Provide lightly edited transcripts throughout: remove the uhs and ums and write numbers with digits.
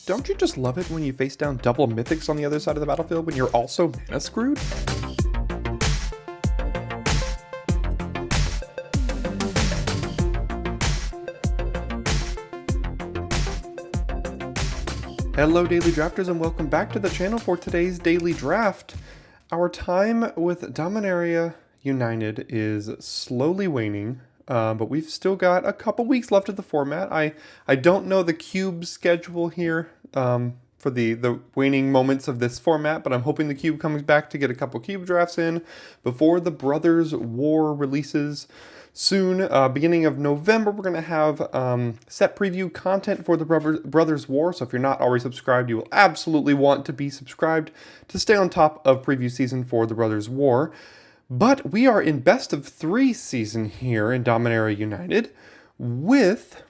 Don't you just love it when you face down double mythics on the other side of the battlefield when you're also mana screwed? Hello Daily Drafters and welcome back to the channel for today's Daily Draft. Our time with Dominaria United is slowly waning, but we've still got a couple weeks left of the format. I don't know the cube schedule here for the waning moments of this format, but I'm hoping the cube comes back to get a couple cube drafts in before the Brothers War releases soon. Beginning of November, we're going to have set preview content for the Brothers War, so if you're not already subscribed, you will absolutely want to be subscribed to stay on top of preview season for the Brothers War. But we are in best of 3 season here in Dominaria United with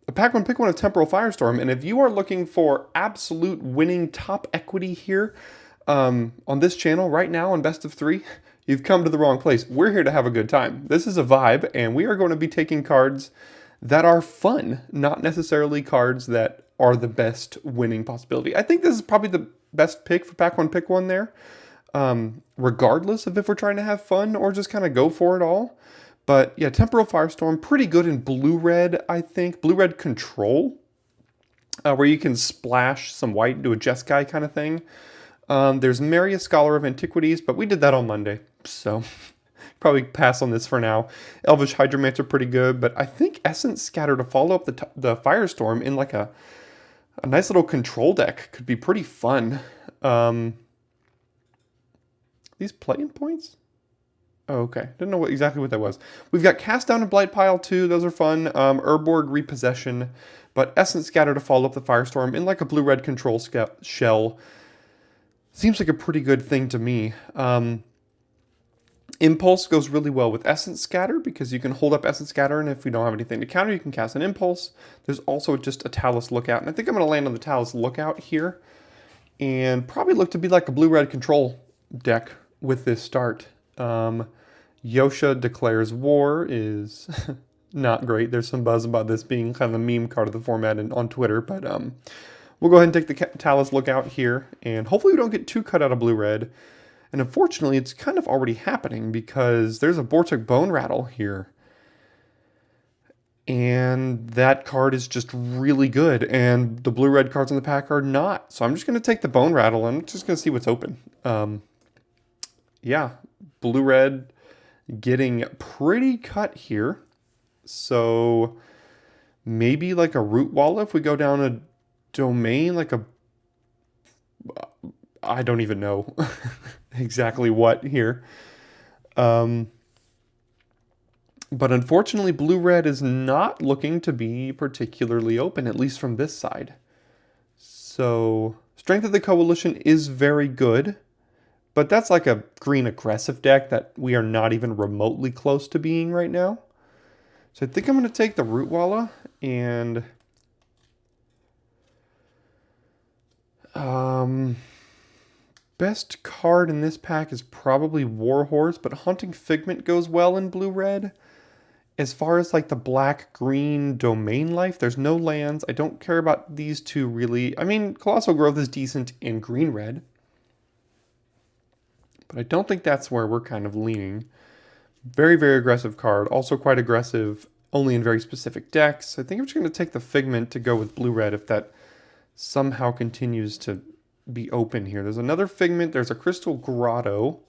a pack one pick one of Temporal Firestorm, and if you are looking for absolute winning top equity here on this channel right now in best of 3, you've come to the wrong place. We're here to have a good time. This is a vibe, and we are going to be taking cards that are fun, not necessarily cards that are the best winning possibility. I think this is probably the best pick for pack one pick one there, regardless of if we're trying to have fun or just kind of go for it all. But yeah, Temporal Firestorm, pretty good in blue-red, I think. Blue-red control, where you can splash some white into a Jeskai kind of thing. There's Maria, Scholar of Antiquities, but we did that on Monday, so probably pass on this for now. Elvish Hydromancer pretty good, but I think Essence Scatter to follow up the Firestorm in like a nice little control deck could be pretty fun. These play-in points? Oh, okay. Didn't know exactly what that was. We've got Cast Down and Blight Pile too. Those are fun. Urborg Repossession, but Essence Scatter to follow up the Firestorm in like a blue-red control shell. Seems like a pretty good thing to me. Impulse goes really well with Essence Scatter because you can hold up Essence Scatter, and if we don't have anything to counter, you can cast an Impulse. There's also just a Talus Lookout, and I think I'm going to land on the Talus Lookout here and probably look to be like a blue-red control deck with this start. Yosha Declares War is not great. There's some buzz about this being kind of the meme card of the format on Twitter, but we'll go ahead and take the Talus Lookout here, and hopefully we don't get too cut out of blue-red. And unfortunately, it's kind of already happening because there's a Vortic Bone Rattle here. And that card is just really good, and the blue-red cards in the pack are not. So I'm just going to take the Bone Rattle, and I'm just going to see what's open. Yeah, blue-red getting pretty cut here. So maybe like a Root Walla if we go down a domain, like a... I don't even know exactly what here. But unfortunately, blue-red is not looking to be particularly open, at least from this side. So Strength of the Coalition is very good, but that's like a green aggressive deck that we are not even remotely close to being right now. So I think I'm going to take the Root Walla and... best card in this pack is probably Warhorse, but Haunting Figment goes well in blue-red. As far as like the black-green domain life, there's no lands. I don't care about these two really. I mean, Colossal Growth is decent in green-red, but I don't think that's where we're kind of leaning. Very, very aggressive card. Also quite aggressive, only in very specific decks. I think I'm just going to take the Figment to go with blue-red if that somehow continues to be open here. There's another Figment. There's a Crystal Grotto.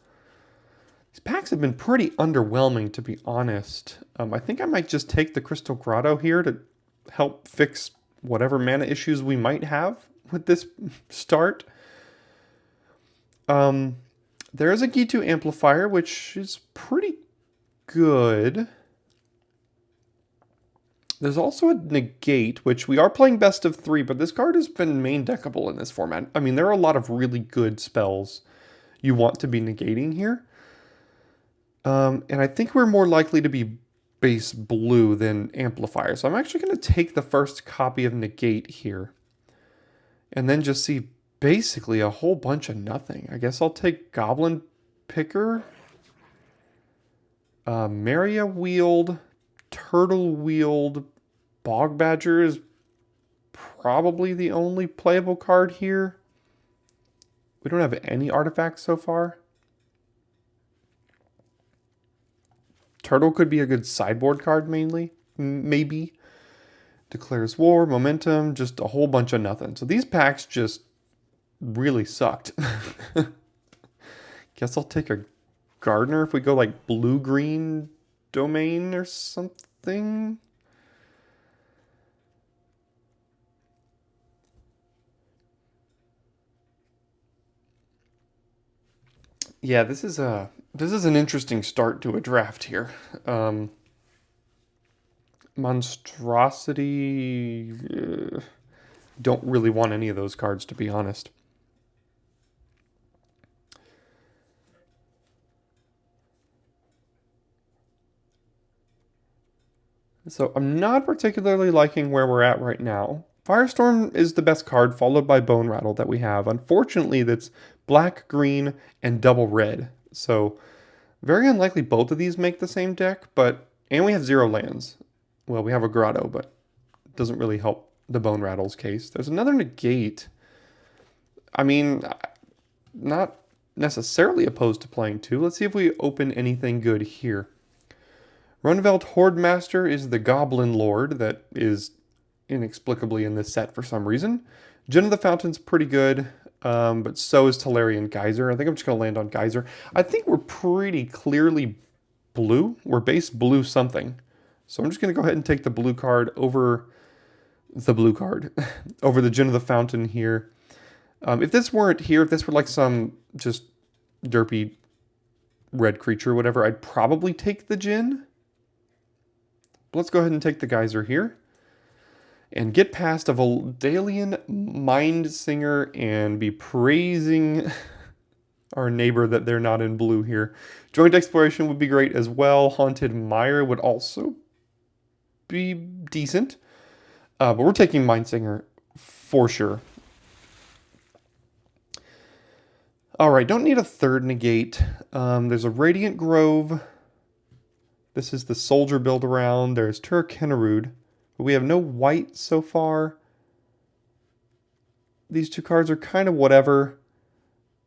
These packs have been pretty underwhelming, to be honest. I think I might just take the Crystal Grotto here to help fix whatever mana issues we might have with this start. There is a Gitu Amplifier, which is pretty good. There's also a Negate, which we are playing best of 3, but this card has been main deckable in this format. I mean, there are a lot of really good spells you want to be negating here. And I think we're more likely to be base blue than Amplifier. So I'm actually going to take the first copy of Negate here. And then just see basically a whole bunch of nothing. I guess I'll take Goblin Picker. Maria Wield. Turtle Wield Bog Badger is probably the only playable card here. We don't have any artifacts so far. Turtle could be a good sideboard card mainly, maybe. Declares War, Momentum, just a whole bunch of nothing. So these packs just really sucked. Guess I'll take a Gardener if we go like blue-green domain or something. Yeah, this is an interesting start to a draft here. Monstrosity. Don't really want any of those cards, to be honest. So I'm not particularly liking where we're at right now. Firestorm is the best card, followed by Bone Rattle that we have. Unfortunately, that's black, green, and double red. So very unlikely both of these make the same deck, and we have 0 lands. Well, we have a Grotto, but it doesn't really help the Bone Rattle's case. There's another negate. I mean, not necessarily opposed to playing 2. Let's see if we open anything good here. Runveld Horde Master is the Goblin Lord that is inexplicably in this set for some reason. Gin of the Fountain's pretty good, but so is Tolarian Geyser. I think I'm just going to land on Geyser. I think we're pretty clearly blue. We're base blue something. So I'm just going to go ahead and take the blue card over the blue card, over the Gin of the Fountain here. If this weren't here, if this were like some just derpy red creature or whatever, I'd probably take the Gin. But let's go ahead and take the Geyser here. And get past a Voldalian Mind Singer and be praising our neighbor that they're not in blue here. Joint Exploration would be great as well. Haunted Mire would also be decent. But we're taking Mind Singer for sure. Alright, don't need a third negate. There's a Radiant Grove. This is the Soldier build around. There's Turk-Kennerud. But we have no white so far. These 2 cards are kind of whatever.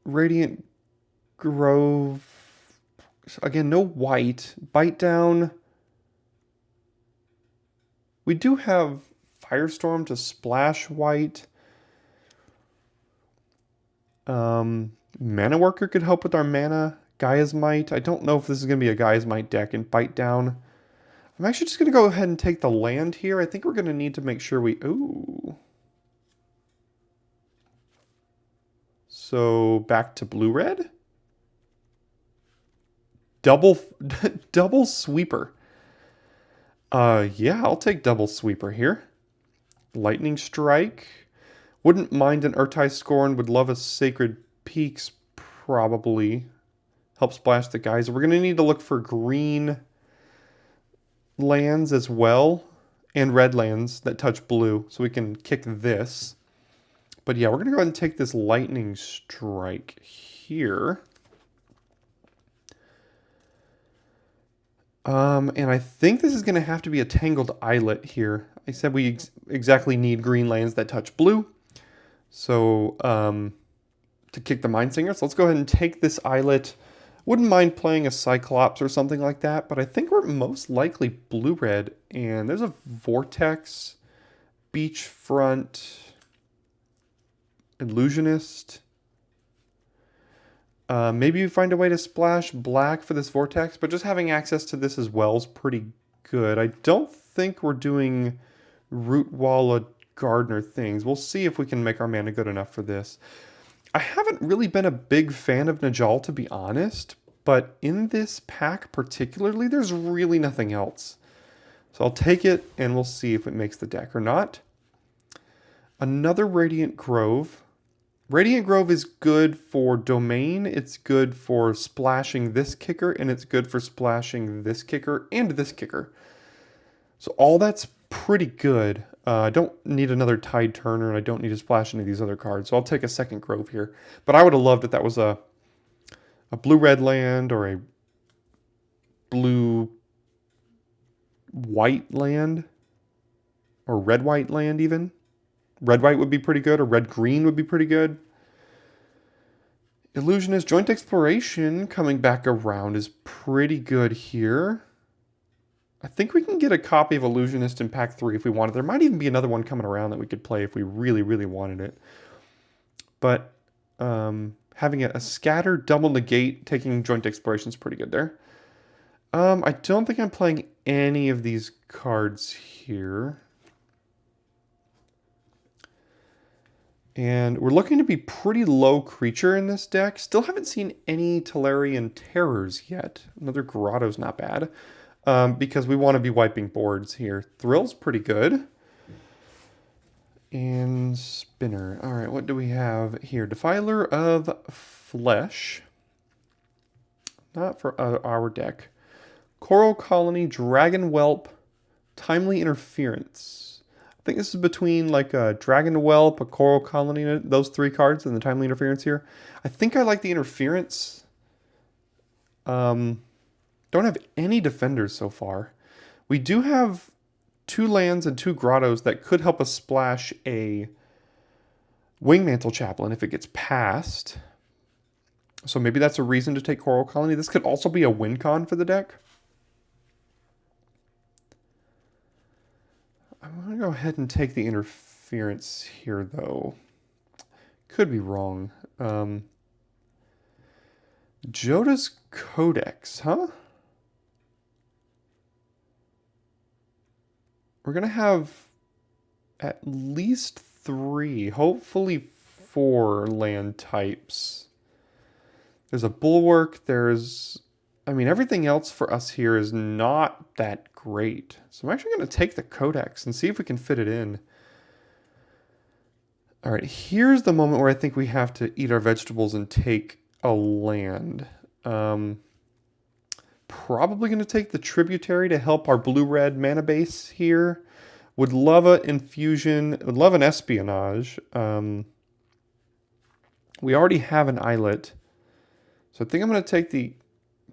Radiant Grove. Again, no white. Bite Down. We do have Firestorm to splash white. Mana Worker could help with our mana. Gaia's Might. I don't know if this is going to be a Gaia's Might deck. And Bite Down. I'm actually just going to go ahead and take the land here. I think we're going to need to make sure we... Ooh. So, back to blue-red? Double Sweeper. Yeah, I'll take Double Sweeper here. Lightning Strike. Wouldn't mind an Urtai Scorn. Would love a Sacred Peaks, probably. Help splash the Geyser. We're going to need to look for green lands as well, and red lands that touch blue, so we can kick this. But yeah, we're going to go ahead and take this Lightning Strike here. And I think this is going to have to be a Tangled Islet here. I said we exactly need green lands that touch blue. So, to kick the Mind Singer. So let's go ahead and take this Islet. Wouldn't mind playing a Cyclops or something like that, but I think we're most likely blue-red. And there's a Vortex, Beachfront, Illusionist. Maybe we find a way to splash black for this Vortex, but just having access to this as well is pretty good. I don't think we're doing Root Walla Gardener things. We'll see if we can make our mana good enough for this. I haven't really been a big fan of Najal, to be honest, but in this pack particularly, there's really nothing else. So I'll take it, and we'll see if it makes the deck or not. Another Radiant Grove. Radiant Grove is good for Domain, it's good for splashing this kicker, and it's good for splashing this kicker and this kicker. So all that's pretty good. I don't need another Tide Turner, and I don't need to splash any of these other cards, so I'll take a second Grove here. But I would have loved if that was a blue-red land or a blue-white land, or red-white land even. red-white would be pretty good, or red-green would be pretty good. Illusionist Joint Exploration coming back around is pretty good here. I think we can get a copy of Illusionist in pack 3 if we wanted. There might even be another one coming around that we could play if we really, really wanted it. But having a scatter, double negate, taking Joint Exploration is pretty good there. I don't think I'm playing any of these cards here. And we're looking to be pretty low creature in this deck. Still haven't seen any Tolarian Terrors yet. Another Grotto's not bad. Because we want to be wiping boards here. Thrill's pretty good. And Spinner. Alright, what do we have here? Defiler of Flesh. Not for our deck. Coral Colony, Dragon Whelp, Timely Interference. I think this is between like a Dragon Whelp, a Coral Colony, those 3 cards, and the Timely Interference here. I think I like the Interference. Don't have any defenders so far. We do have 2 lands and 2 grottos that could help us splash a Wingmantle Chaplain if it gets passed. So maybe that's a reason to take Coral Colony. This could also be a win con for the deck. I'm going to go ahead and take the Interference here, though. Could be wrong. Joda's Codex, huh? We're going to have at least 3, hopefully 4 land types. There's a Bulwark, there's... I mean, everything else for us here is not that great. So I'm actually going to take the Codex and see if we can fit it in. All right, here's the moment where I think we have to eat our vegetables and take a land. Probably going to take the Tributary to help our blue-red mana base here. Would love an Infusion, would love an Espionage. We already have an Islet. So I think I'm going to take the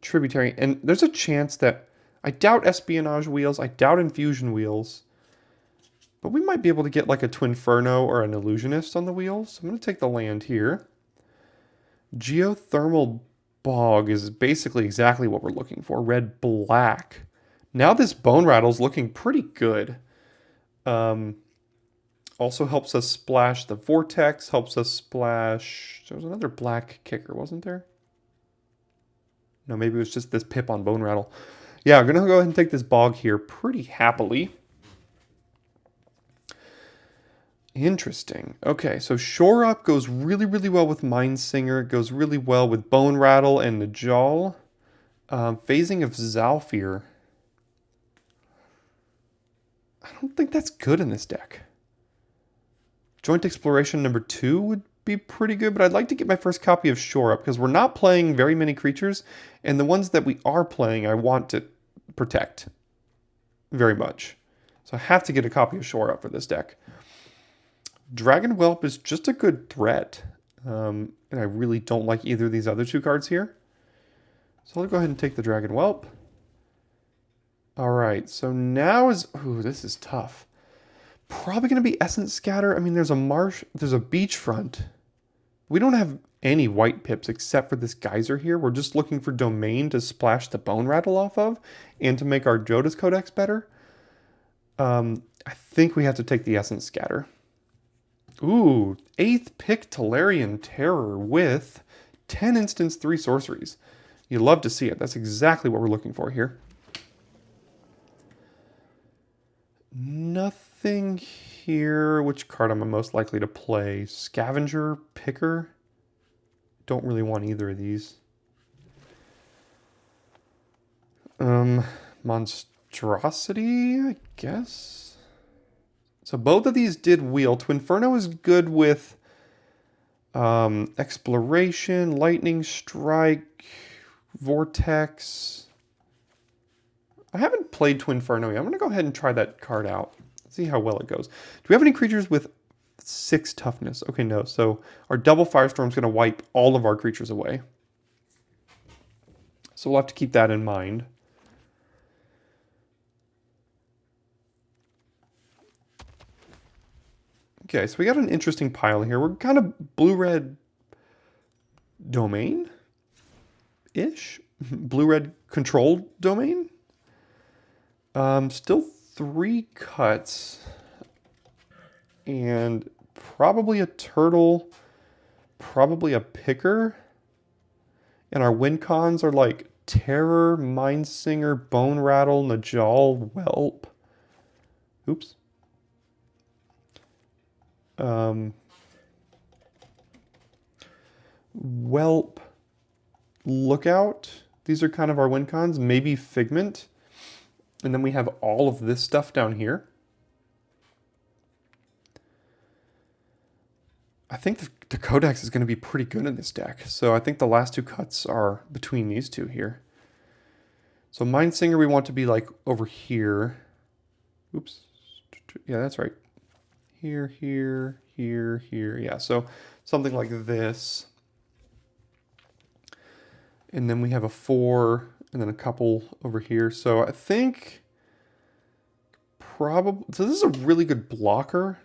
Tributary. And there's a chance that, I doubt Espionage wheels, I doubt Infusion wheels. But we might be able to get like a Twinferno or an Illusionist on the wheels. I'm going to take the land here. Geothermal Bog is basically exactly what we're looking for. Red-black. Now this Bone Rattle's looking pretty good. Also helps us splash the Vortex, helps us splash... There was another black kicker, wasn't there? No, maybe it was just this pip on Bone Rattle. Yeah, I'm going to go ahead and take this Bog here pretty happily. Interesting. Okay, so Shore Up goes really, really well with Mindsinger. It goes really well with Bone Rattle and Najal. Phasing of Zalfir. I don't think that's good in this deck. Joint Exploration number 2 would be pretty good, but I'd like to get my first copy of Shore Up because we're not playing very many creatures, and the ones that we are playing I want to protect very much. So I have to get a copy of Shore Up for this deck. Dragon Whelp is just a good threat, and I really don't like either of these other 2 cards here. So I'll go ahead and take the Dragon Whelp. Alright, so now is... Ooh, this is tough. Probably going to be Essence Scatter. I mean, there's a marsh, there's a beachfront. We don't have any white pips except for this Geyser here. We're just looking for Domain to splash the Bone Rattle off of and to make our Joda's Codex better. I think we have to take the Essence Scatter. Ooh, 8th pick Tolarian Terror with 10 instants, 3 sorceries. You love to see it. That's exactly what we're looking for here. Nothing here. Which card am I most likely to play? Scavenger, Picker? Don't really want either of these. Monstrosity, I guess? So both of these did wheel. Twinferno is good with Exploration, Lightning Strike, Vortex. I haven't played Twinferno yet. I'm going to go ahead and try that card out. See how well it goes. Do we have any creatures with 6 toughness? Okay, no. So our double Firestorm is going to wipe all of our creatures away. So we'll have to keep that in mind. Okay, so we got an interesting pile here. We're kind of blue-red domain-ish. Blue-red control domain. Still 3 cuts. And probably a turtle. Probably a picker. And our win cons are like Terror, Mindsinger, Bone Rattle, Najal, Whelp. Oops. Whelp, Lookout. These are kind of our win cons. Maybe Figment. And then we have all of this stuff down here. I think the Codex is going to be pretty good in this deck. So I think the last 2 cuts are between these 2 here. So Mindsinger we want to be like over here. Oops. Yeah, that's right. Here, here, here, here. Yeah, so something like this. And then we have a 4 and then a couple over here. So I think probably... So this is a really good blocker.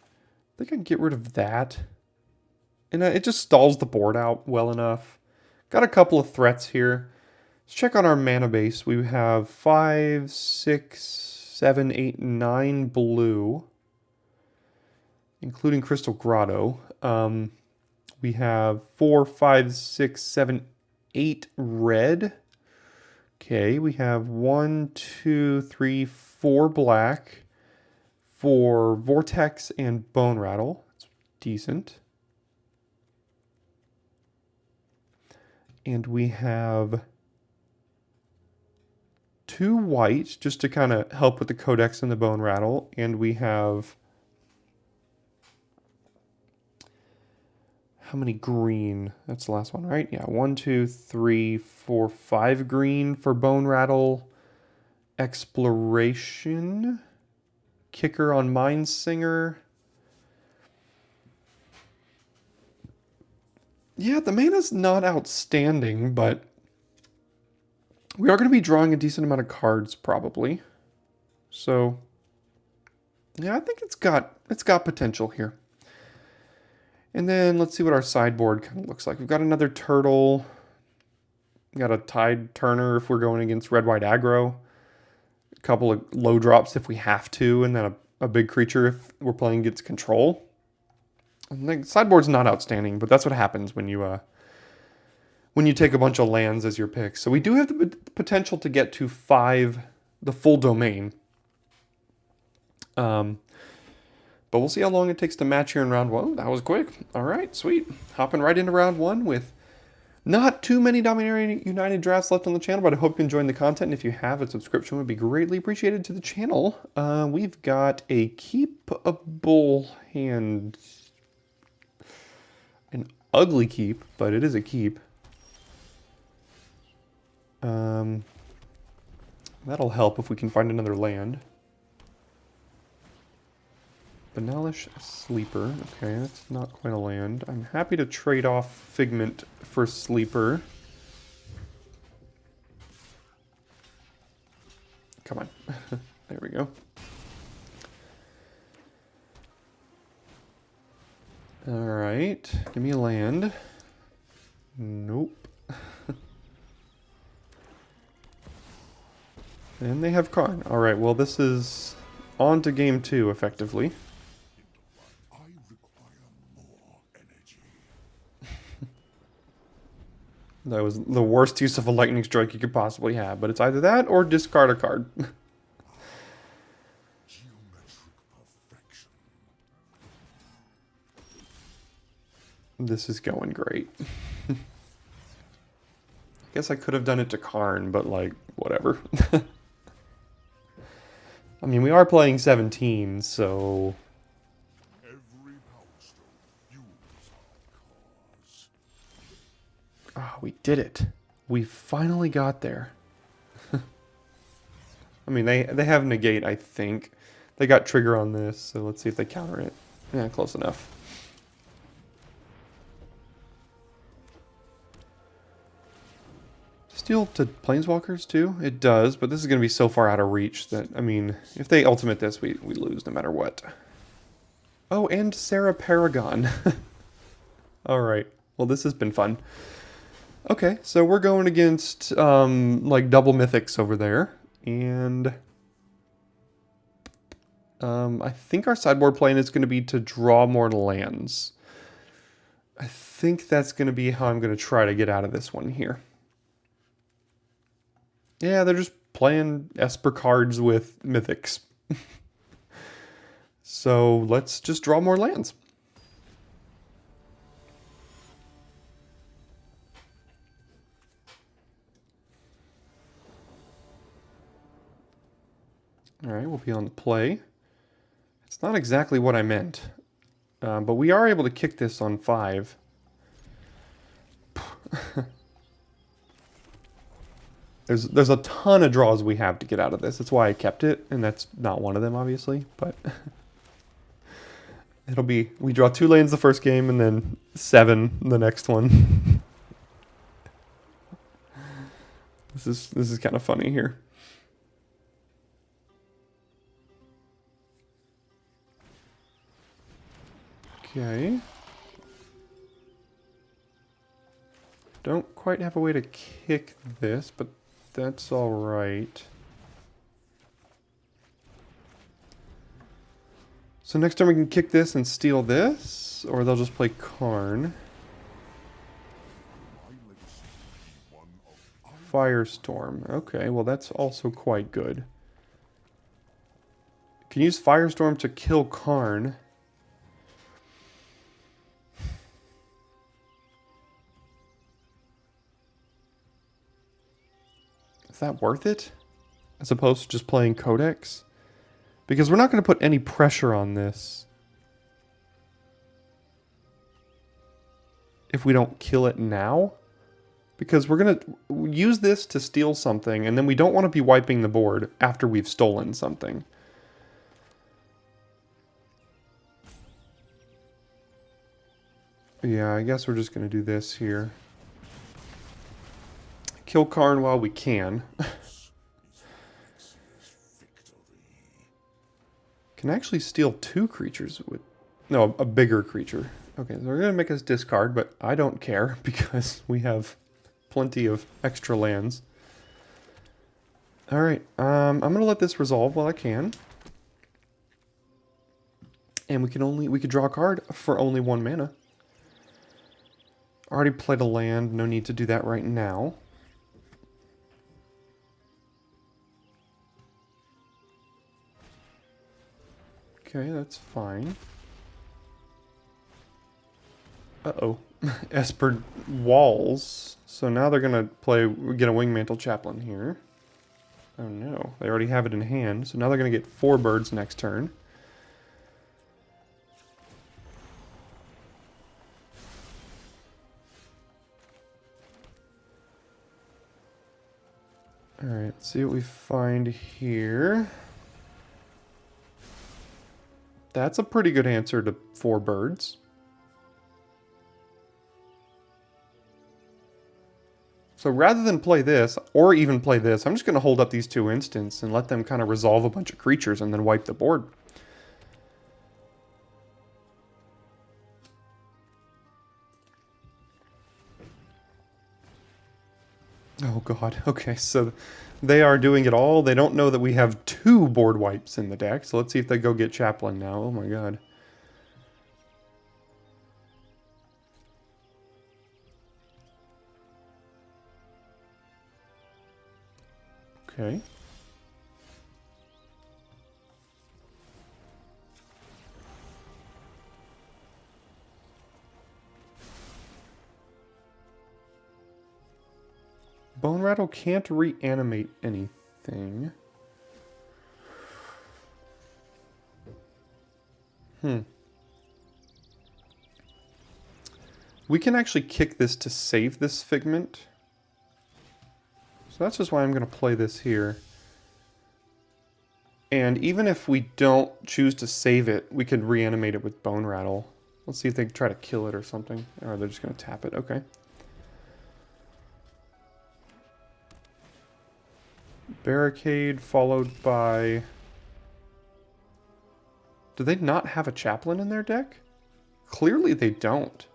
I think I can get rid of that. And it just stalls the board out well enough. Got a couple of threats here. Let's check on our mana base. We have 5, 6, 7, 8, 9 blue, including Crystal Grotto. We have 4, 5, 6, 7, 8 red. Okay, we have 1, 2, 3, 4 black for Vortex and Bone Rattle. It's decent. And we have 2 white, just to kind of help with the Codex and the Bone Rattle. And we have... How many green? That's the last one, right? Yeah, 1, 2, 3, 4, 5 green for Bone Rattle. Exploration. Kicker on Mindsinger. Yeah, the mana's not outstanding, but we are going to be drawing a decent amount of cards, probably. So, yeah, I think it's got potential here. And then let's see what our sideboard kind of looks like. We've got another turtle. We've got a Tide Turner if we're going against red-white aggro. A couple of low drops if we have to, and then a big creature if we're playing against control. And the sideboard's not outstanding, but that's what happens when you take a bunch of lands as your pick. So we do have the potential to get to 5, the full domain. But we'll see how long it takes to match here in round 1. That was quick. All right, sweet. Hopping right into round 1 with not too many Dominaria United drafts left on the channel, but I hope you're enjoying the content. And if you have, a subscription would be greatly appreciated to the channel. We've got a keepable hand. An ugly keep, but it is a keep. That'll help if we can find another land. Banalish Sleeper. Okay, that's not quite a land. I'm happy to trade off Figment for Sleeper. Come on. There we go. Alright. Give me a land. Nope. And they have Karn. Alright, well this is on to game 2, effectively. That was the worst use of a lightning strike you could possibly have, but it's either that or discard a card. This is going great. Guess I could have done it to Karn, but like, whatever. I mean, we are playing 17, so... Oh, we did it. We finally got there. I mean, they have negate, I think. They got trigger on this, so let's see if they counter it. Yeah, close enough. Steal to Planeswalkers, too? It does, but this is going to be so far out of reach that, I mean, if they ultimate this, we lose no matter what. Oh, and Sarah Paragon. All right. Well, this has been fun. Okay, so we're going against like double mythics over there, and I think our sideboard plan is going to be to draw more lands. I think that's going to be how I'm going to try to get out of this one here. Yeah, they're just playing Esper cards with mythics. So let's just draw more lands. All right, we'll be on the play. It's not exactly what I meant, but we are able to kick this on 5. There's a ton of draws we have to get out of this. That's why I kept it, and that's not one of them, obviously, but it'll be, we draw 2 lanes the first game and then 7 the next one. This is kind of funny here. Okay. Don't quite have a way to kick this, but that's all right. So next time we can kick this and steal this, or they'll just play Karn. Firestorm. Okay, well that's also quite good. Can use Firestorm to kill Karn. Is that worth it? As opposed to just playing Codex? Because we're not going to put any pressure on this if we don't kill it now. Because we're going to use this to steal something, and then we don't want to be wiping the board after we've stolen something. Yeah, I guess we're just going to do this here. Kill Karn while we can. Can actually steal 2 creatures with... No, a bigger creature. Okay, so we're going to make us discard, but I don't care because we have plenty of extra lands. Alright, I'm going to let this resolve while I can. And we could draw a card for only 1 mana. Already played a land, no need to do that right now. Okay, that's fine. Uh-oh. Esper walls. So now they're going to get a Wingmantle Chaplain here. Oh no, they already have it in hand. So now they're going to get 4 birds next turn. Alright, let's see what we find here. That's a pretty good answer to 4 birds. So rather than play this, or even play this, I'm just going to hold up these 2 instants and let them kind of resolve a bunch of creatures and then wipe the board. Oh god, okay, so they are doing it all. They don't know that we have 2 board wipes in the deck, so let's see if they go get Chaplain now. Oh my god. Okay. Bone Rattle can't reanimate anything. We can actually kick this to save this Figment. So that's just why I'm going to play this here. And even if we don't choose to save it, we could reanimate it with Bone Rattle. Let's see if they try to kill it or something. Or they're just going to tap it. Okay. Barricade followed by Do they not have a chaplain in their deck? Clearly they don't.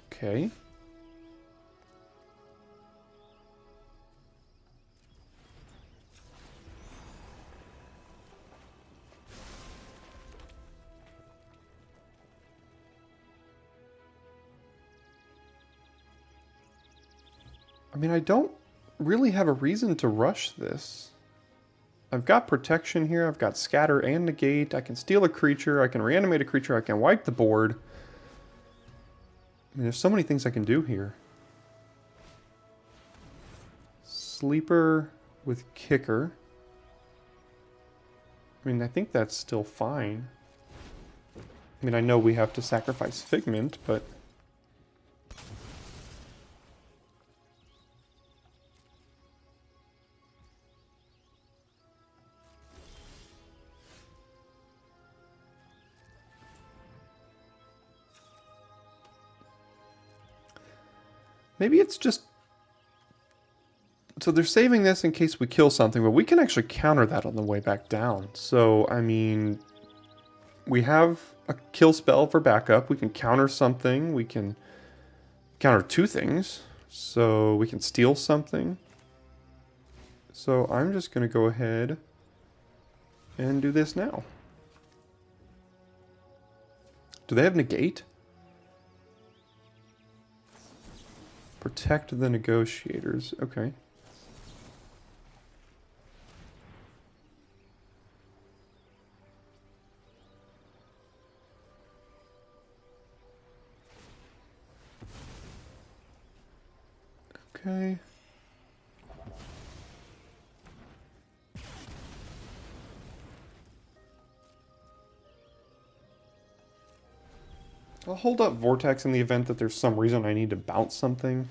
Okay. I mean, I don't really have a reason to rush this. I've got protection here, I've got scatter and negate, I can steal a creature, I can reanimate a creature, I can wipe the board. I mean, there's so many things I can do here. Sleeper with kicker. I mean, I think that's still fine. I mean, I know we have to sacrifice Figment, but... maybe it's just... so they're saving this in case we kill something, but we can actually counter that on the way back down. So, I mean, we have a kill spell for backup. We can counter something. We can counter two things. So we can steal something. So I'm just going to go ahead and do this now. Do they have negate? Protect the negotiators. Okay. Okay. I'll hold up Vortex in the event that there's some reason I need to bounce something.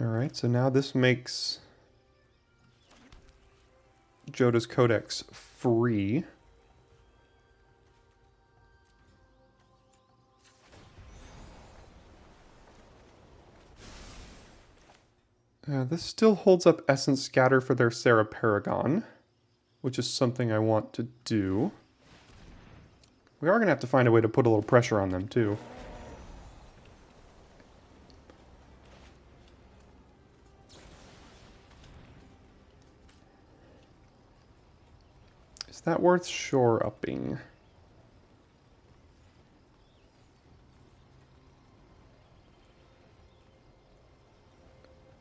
Alright, so now this makes Joda's Codex free. This still holds up Essence Scatter for their Sarah Paragon, which is something I want to do. We are going to have to find a way to put a little pressure on them, too. Is that worth shore-upping?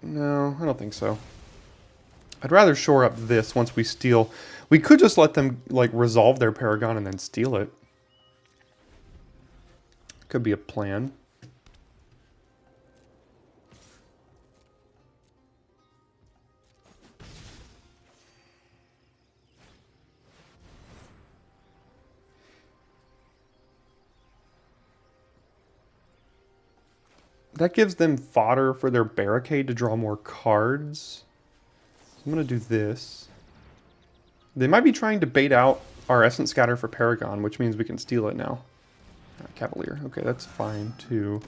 No, I don't think so. I'd rather shore up this once we steal. We could just let them, like, resolve their Paragon and then steal it. Could be a plan. That gives them fodder for their barricade to draw more cards. I'm going to do this. They might be trying to bait out our Essence Scatter for Paragon, which means we can steal it now. Cavalier. Okay, that's fine, too.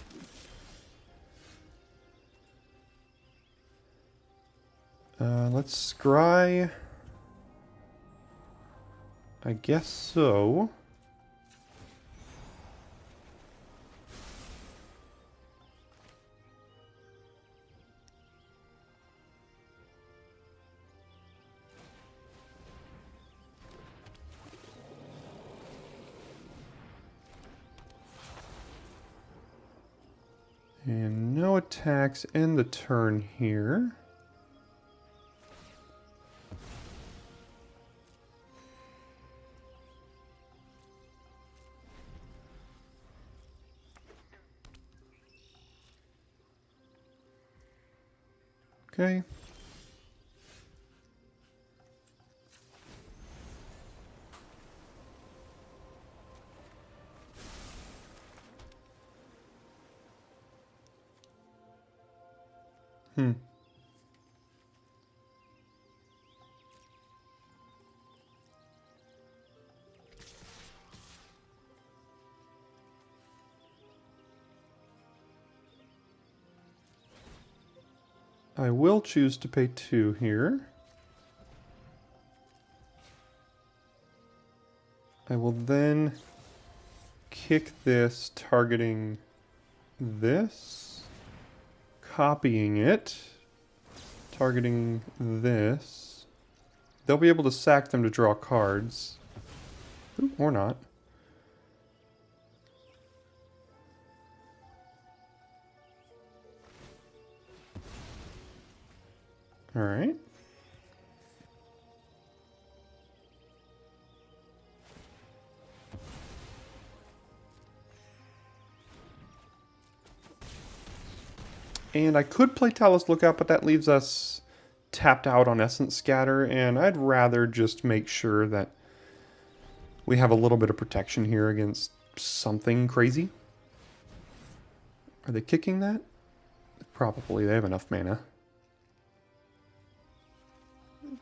Let's scry. I guess so. And no attacks end the turn here. Okay. Hmm. I will choose to pay 2 here. I will then kick this, targeting this, copying it, targeting this. They'll be able to sack them to draw cards. Ooh, or not. Alright. And I could play Talus Lookout, but that leaves us tapped out on Essence Scatter, and I'd rather just make sure that we have a little bit of protection here against something crazy. Are they kicking that? Probably. They have enough mana.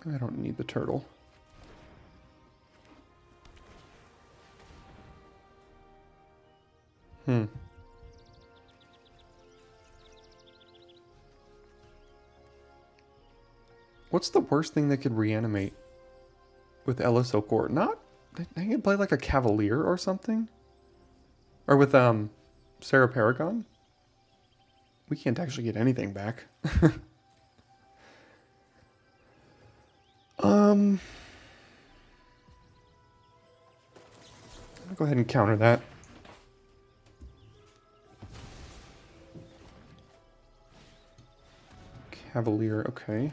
I don't need the turtle. What's the worst thing that could reanimate with LSO Core? Not... They can play like a Cavalier or something? Or with, Sarah Paragon? We can't actually get anything back. I'll go ahead and counter that. Cavalier, okay.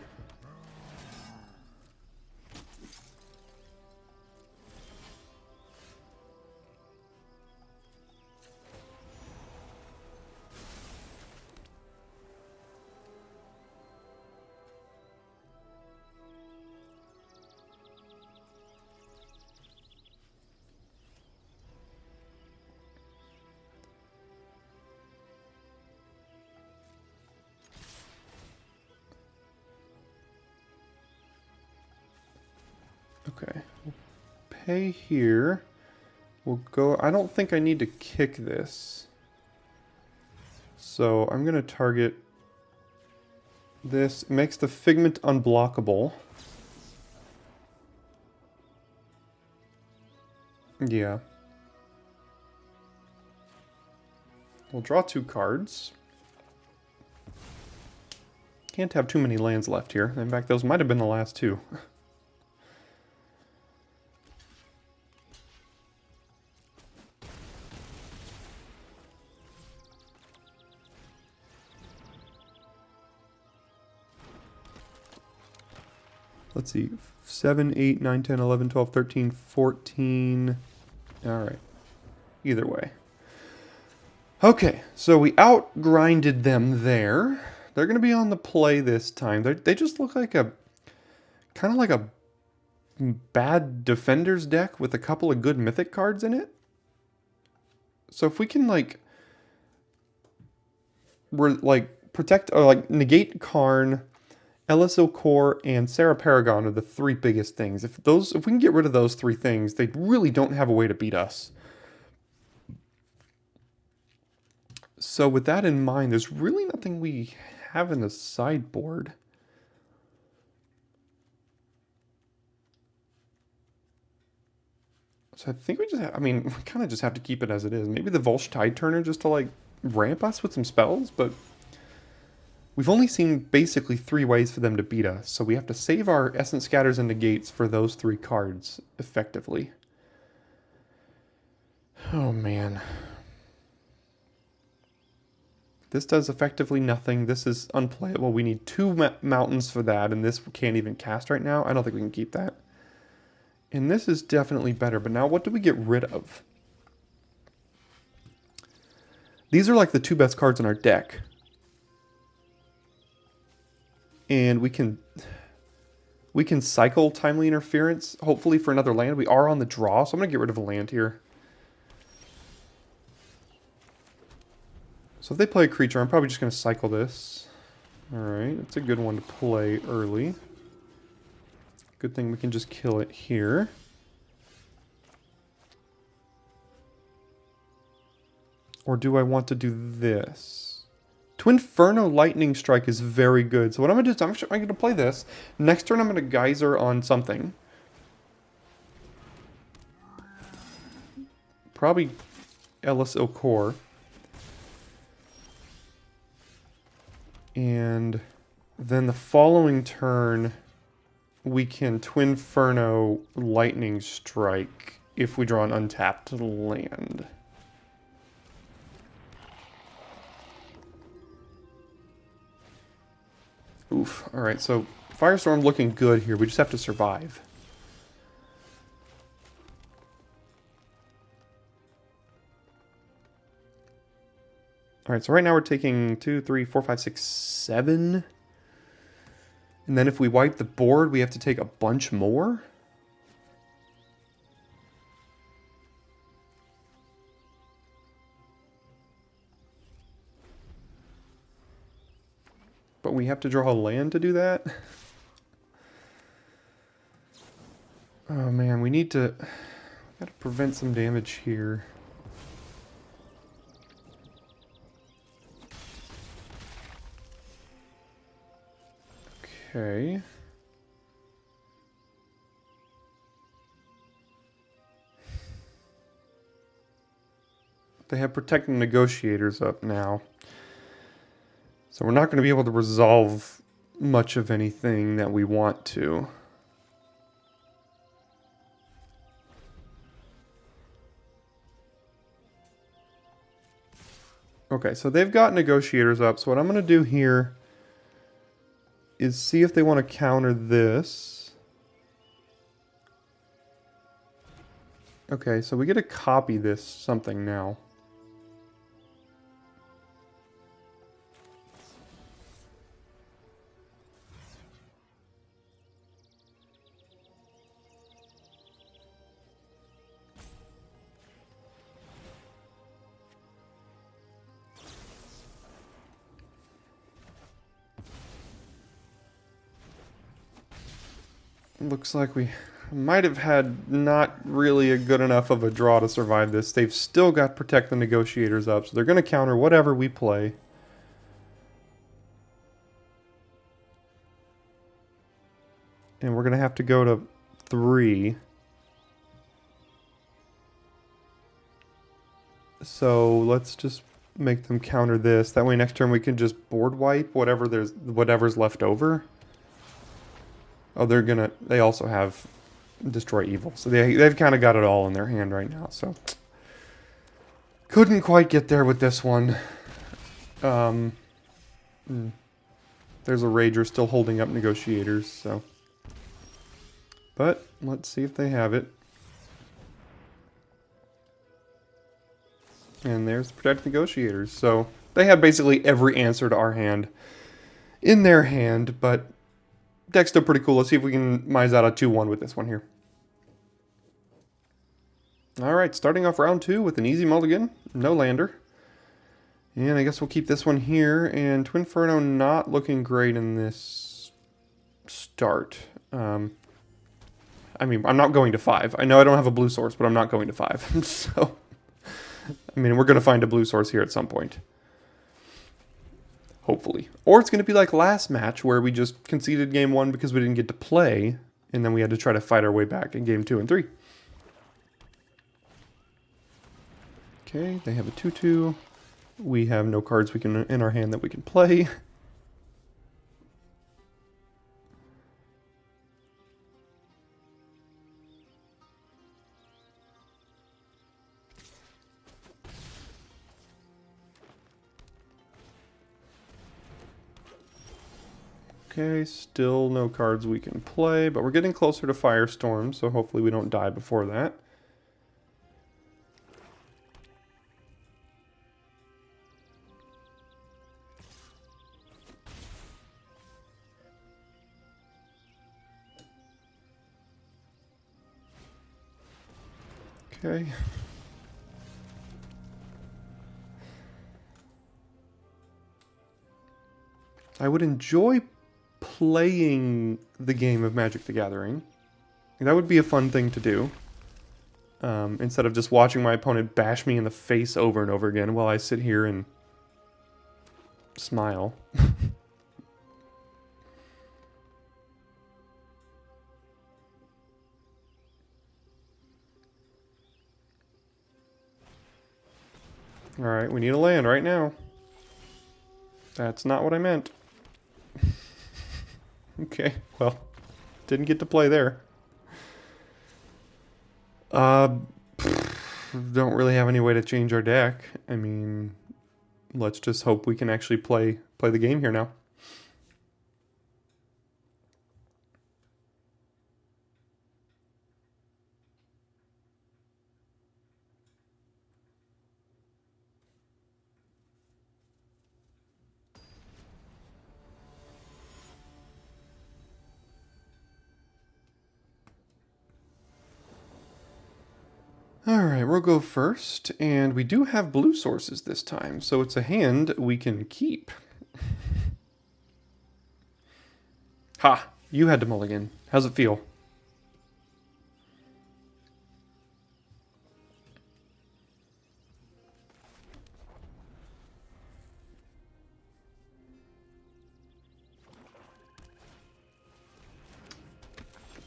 Okay, we'll pay here. We'll go, I don't think I need to kick this. So I'm going to target this. It makes the Figment unblockable. Yeah. We'll draw 2 cards. Can't have too many lands left here. In fact, those might have been the last 2. Let's see, 7, 8, 9, 10, 11, 12, 13, 14. All right, either way. Okay, so we out-grinded them there. They're going to be on the play this time. They just look like a, kind of like a bad Defenders deck with a couple of good Mythic cards in it. So if we can, like, protect, or like negate Karn, LSO Core, and Sarah Paragon are the 3 biggest things. If we can get rid of those 3 things, they really don't have a way to beat us. So with that in mind, there's really nothing we have in the sideboard. So I think we just have, I mean, we kind of just have to keep it as it is. Maybe the Volsh Tide Turner just to, like, ramp us with some spells, but we've only seen basically 3 ways for them to beat us. So we have to save our Essence Scatters and Negates for those 3 cards effectively. Oh, man. This does effectively nothing. This is unplayable. We need 2 mountains for that, and this we can't even cast right now. I don't think we can keep that. And this is definitely better, but now what do we get rid of? These are like the 2 best cards in our deck. And we can cycle Timely Interference, hopefully for another land. We are on the draw, so I'm going to get rid of a land here. So if they play a creature, I'm probably just going to cycle this. Alright, that's a good one to play early. Good thing we can just kill it here. Or do I want to do this? Twinferno Lightning Strike is very good. So what I'm going to do is I'm going to play this. Next turn I'm going to Geyser on something. Probably Ellis Ilkor. And then the following turn we can Twinferno Lightning Strike if we draw an untapped land. Oof. Alright, so Firestorm looking good here. We just have to survive. Alright, so right now we're taking 2, 3, 4, 5, 6, 7. And then if we wipe the board, we have to take a bunch more. But we have to draw a land to do that. Oh man, we gotta prevent some damage here. Okay. They have Protecting Negotiators up now. So we're not going to be able to resolve much of anything that we want to. Okay, so they've got Negotiators up. So what I'm going to do here is see if they want to counter this. Okay, so we get to copy this something now. Looks like we might have had not really a good enough of a draw to survive this. They've still got Protect the Negotiators up, so they're going to counter whatever we play. And we're going to have to go to 3. So let's just make them counter this. That way next turn we can just board wipe whatever's left over. Oh, they also have Destroy Evil. So they've kind of got it all in their hand right now. So couldn't quite get there with this one. There's a Rager still holding up Negotiators, so. But let's see if they have it. And there's Protect Negotiators. So they have basically every answer to our hand in their hand, but deck's still pretty cool. Let's see if we can mize out a 2-1 with this one here. Alright, starting off round 2 with an easy mulligan. No lander. And I guess we'll keep this one here. And Twinferno not looking great in this start. I mean, I'm not going to 5. I know I don't have a blue source, but I'm not going to 5. So, I mean, we're going to find a blue source here at some point. Hopefully. Or it's going to be like last match where we just conceded game 1 because we didn't get to play. And then we had to try to fight our way back in game 2 and 3. Okay, they have a 2-2. We have no cards in our hand that we can play. Okay, still no cards we can play, but we're getting closer to Firestorm, so hopefully we don't die before that. Okay. I would enjoy playing the game of Magic the Gathering. That would be a fun thing to do. Instead of just watching my opponent bash me in the face over and over again while I sit here and smile. Alright, we need a land right now. That's not what I meant. Okay, well, didn't get to play there. Don't really have any way to change our deck. I mean, let's just hope we can actually play the game here now. Alright, we'll go first, and we do have blue sources this time, so it's a hand we can keep. Ha! You had to mulligan. How's it feel?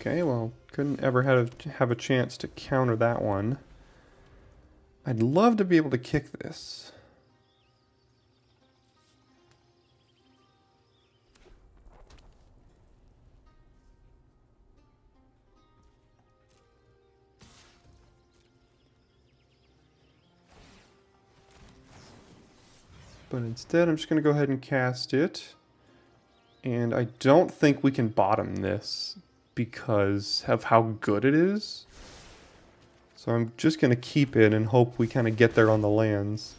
Okay, well, couldn't ever have a chance to counter that one. I'd love to be able to kick this. But instead, I'm just going to go ahead and cast it. And I don't think we can bottom this because of how good it is. So I'm just going to keep it and hope we kind of get there on the lands.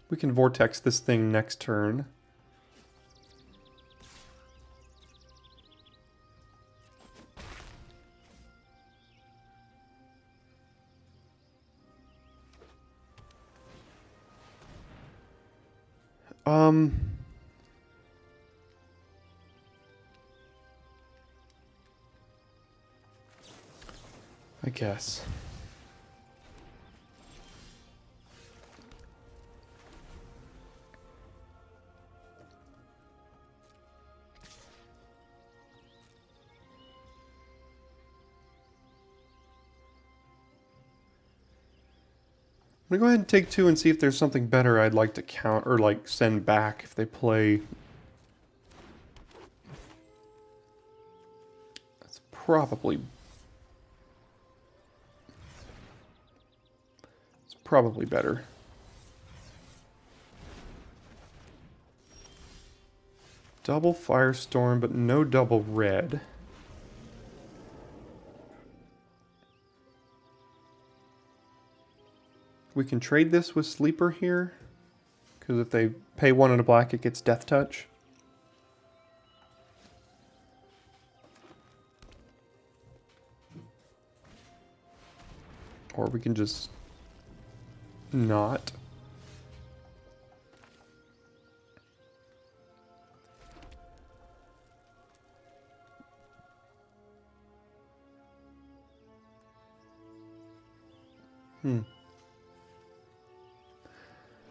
We can vortex this thing next turn. I guess. I'm gonna go ahead and take two and see if there's something better I'd like to count or like send back if they play. That's probably better. Double Firestorm, but no double red. We can trade this with Sleeper here, because if they pay 1 and a black, it gets Death Touch. Or we can just not.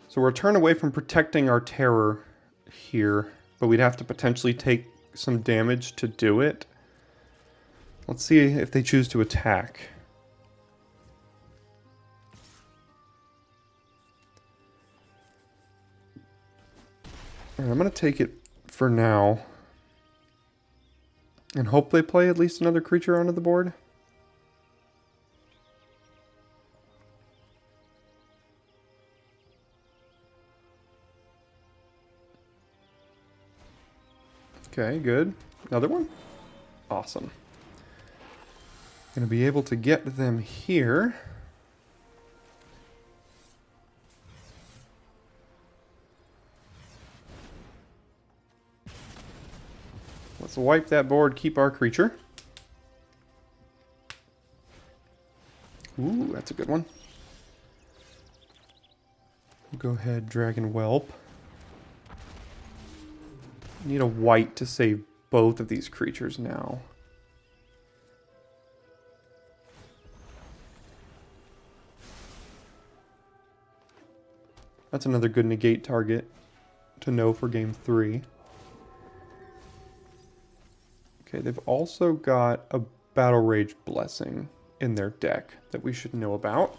So we're a turn away from protecting our terror here, but we'd have to potentially take some damage to do it. Let's see if they choose to attack. All right, I'm going to take it for now. And hope they play at least another creature onto the board. Okay, good. Another one? Awesome. Gonna be able to get them here. Let's wipe that board, keep our creature. Ooh, that's a good one. Go ahead, Dragon Whelp. Need a white to save both of these creatures now. That's another good negate target to know for game 3. Okay, they've also got a Battle Rage Blessing in their deck that we should know about.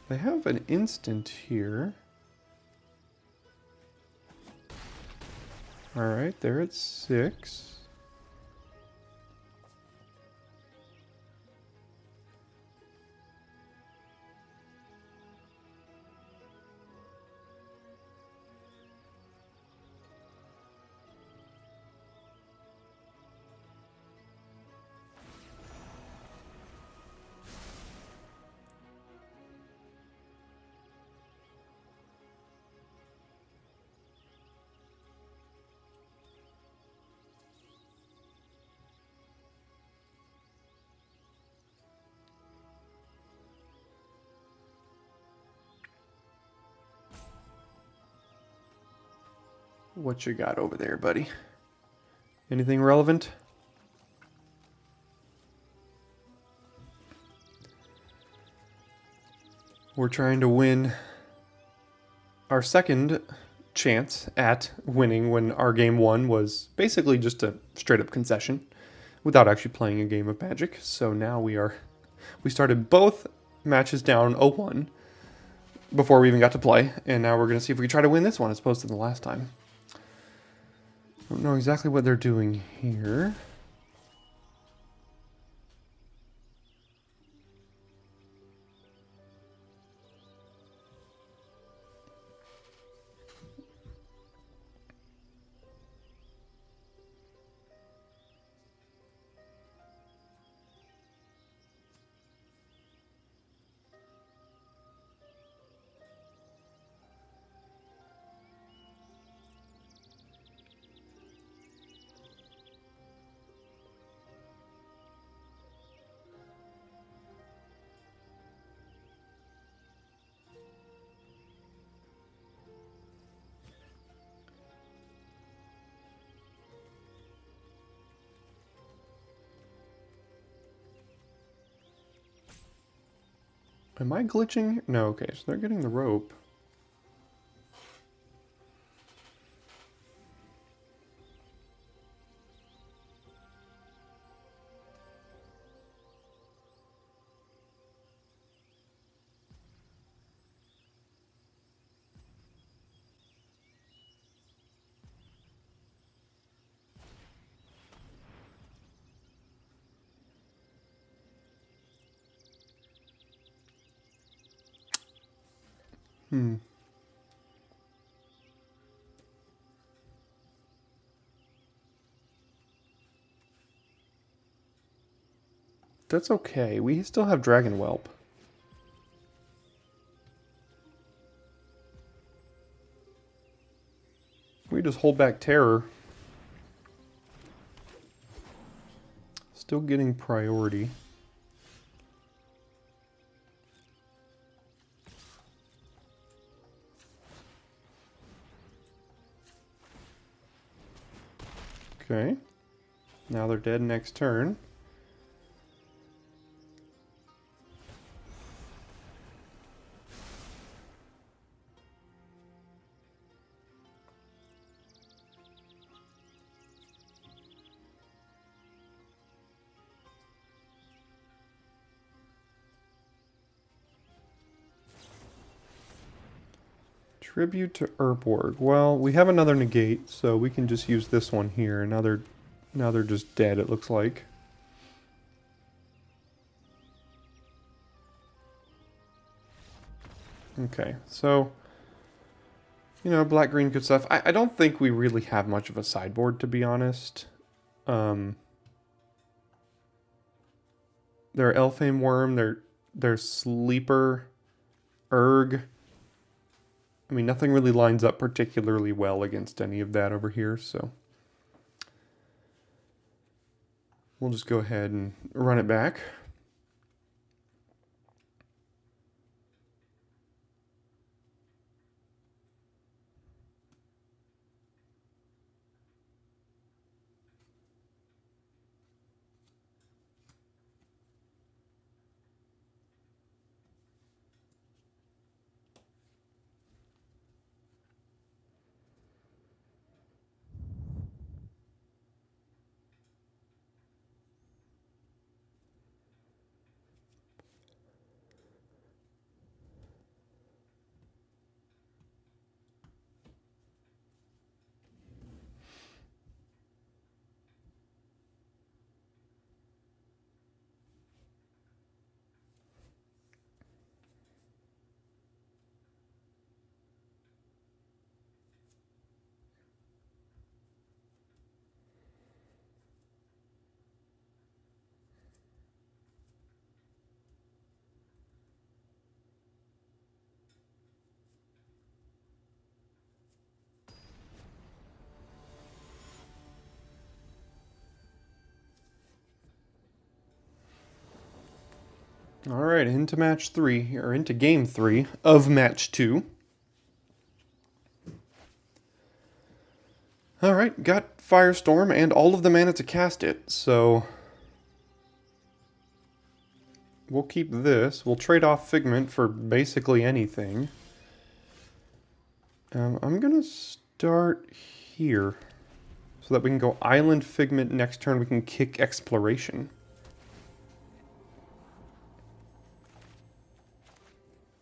They have an instant here. Alright, they're at 6. What you got over there, buddy? Anything relevant? We're trying to win our second chance at winning when our game 1 was basically just a straight up concession without actually playing a game of Magic. So now we started both matches down 0-1 before we even got to play, and now we're going to see if we can try to win this one as opposed to the last time. Don't know exactly what they're doing here. Am I glitching? No, okay, so they're getting the rope. That's okay. We still have Dragon Whelp. We just hold back Terror. Still getting priority. Okay. Now they're dead next turn. Tribute to Urborg. Well, we have another negate, so we can just use this one here. Now they're just dead, it looks like. Okay, so, you know, black-green good stuff. I don't think we really have much of a sideboard, to be honest. Their Elfame Worm, their Sleeper, Urg. I mean, nothing really lines up particularly well against any of that over here, so we'll just go ahead and run it back. All right, into match 3, or into game 3 of match 2. All right, got Firestorm and all of the mana to cast it, so we'll keep this. We'll trade off Figment for basically anything. I'm going to start here so that we can go Island Figment next turn. We can kick Exploration.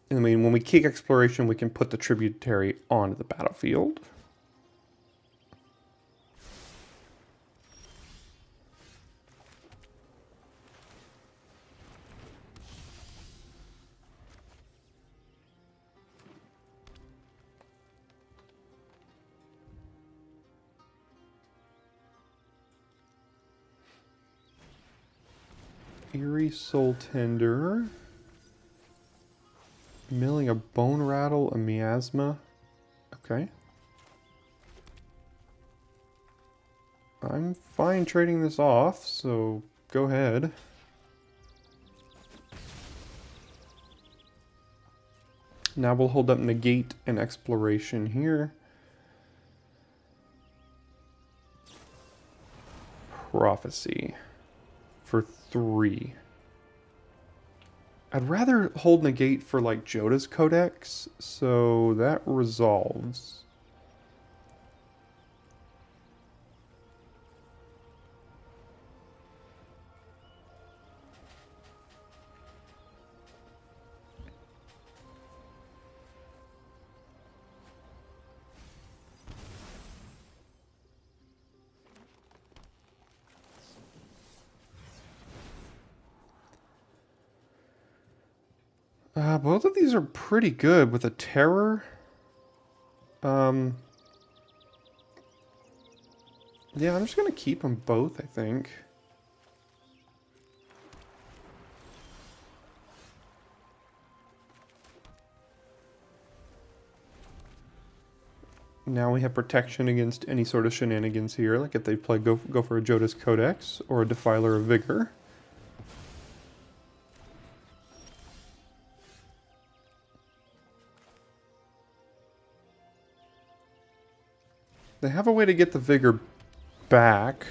I mean, when we kick Exploration, we can put the Tributary onto the battlefield. Eerie Soul Tender. Milling a Bone Rattle, a Miasma. Okay. I'm fine trading this off, so go ahead. Now we'll hold up Negate and Exploration here. Prophecy for 3. I'd rather hold Negate for like Joda's Codex, so that resolves. Both of these are pretty good with a Terror. Yeah, I'm just going to keep them both, I think. Now we have protection against any sort of shenanigans here, like if they play go for a Joda's Codex or a Defiler of Vigor. They have a way to get the Vigor back.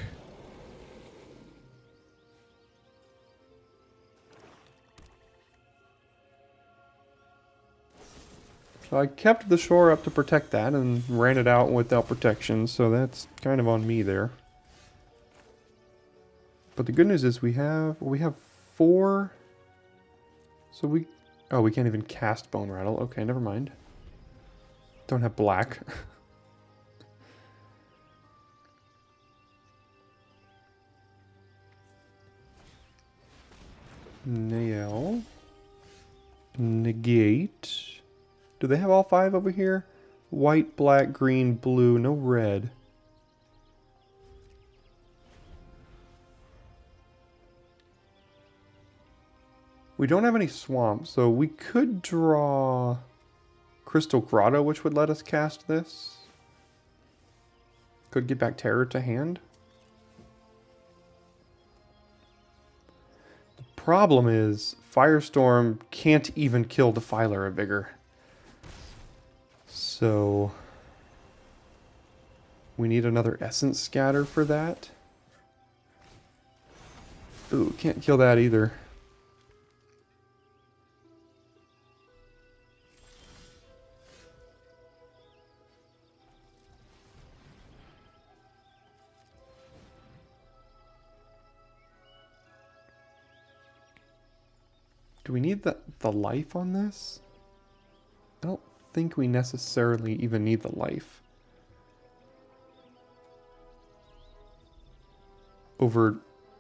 So I kept the shore up to protect that and ran it out without protection, so that's kind of on me there. But the good news is we have 4. So we can't even cast Bone Rattle. Okay, never mind. Don't have black. Nail. Negate. Do they have all 5 over here? White, black, green, blue, no red. We don't have any swamps, so we could draw Crystal Grotto, which would let us cast this. Could get back Terror to hand. The problem is Firestorm can't even kill Defiler of Vigor. So we need another Essence Scatter for that. Ooh, can't kill that either. Do we need the life on this? I don't think we necessarily even need the life. Over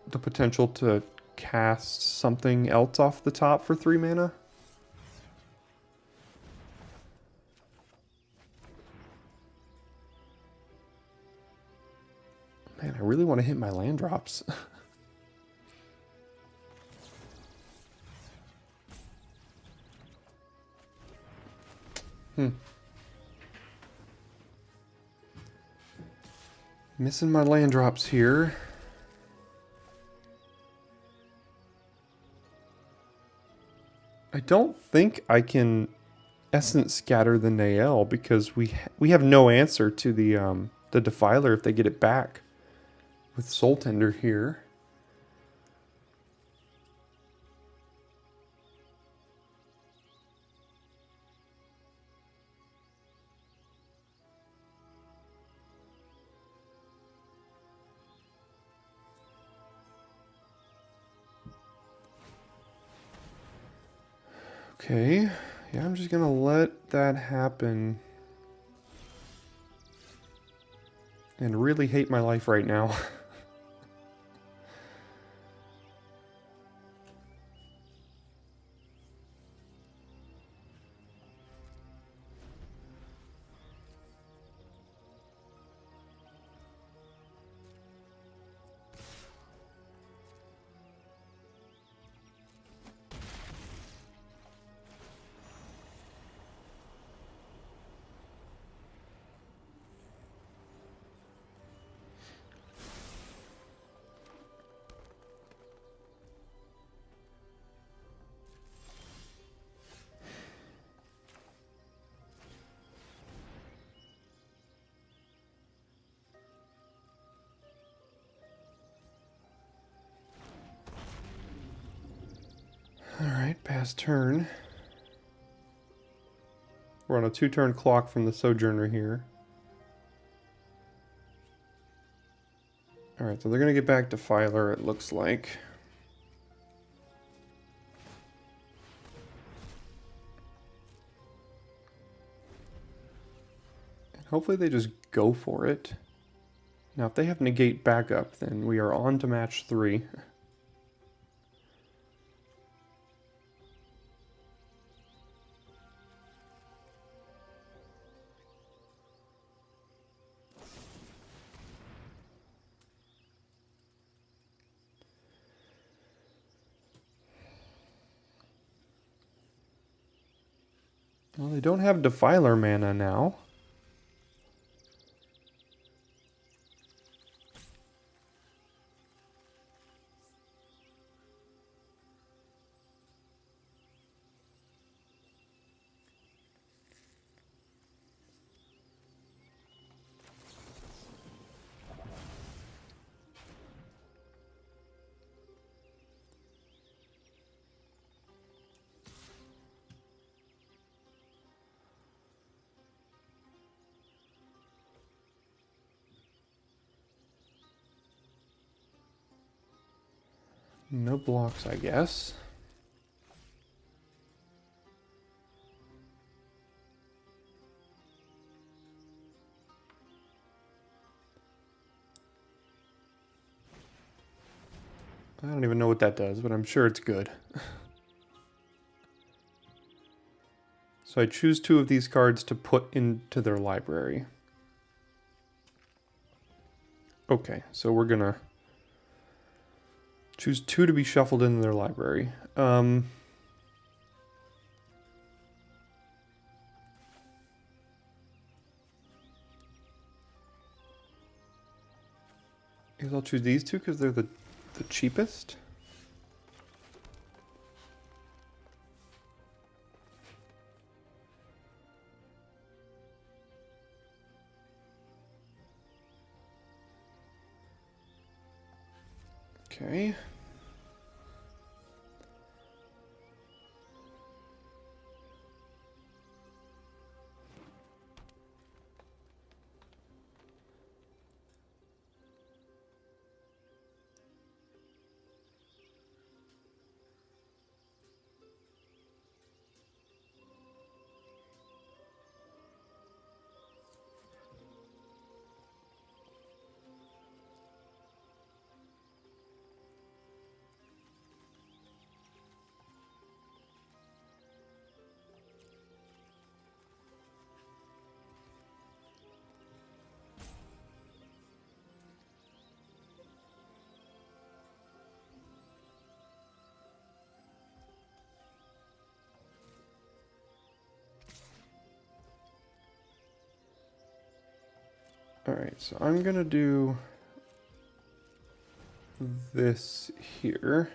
the potential to cast something else off the top for 3 mana? Man, I really want to hit my land drops. Missing my land drops here. I don't think I can Essence Scatter the Nael because we have no answer to the Defiler if they get it back with Soul Tender here. Okay, yeah, I'm just gonna let that happen. And really hate my life right now. Alright, past turn. We're on a 2-turn clock from the Sojourner here. Alright, so they're going to get back to Defiler, it looks like. And hopefully they just go for it. Now, if they have Negate backup, then we are on to match 3. Well, they don't have Defiler mana now. No blocks, I guess. I don't even know what that does, but I'm sure it's good. So I choose 2 of these cards to put into their library. Okay, so we're gonna choose 2 to be shuffled into their library. guess I'll choose these two because they're the cheapest. Okay. Alright, so I'm gonna do this here.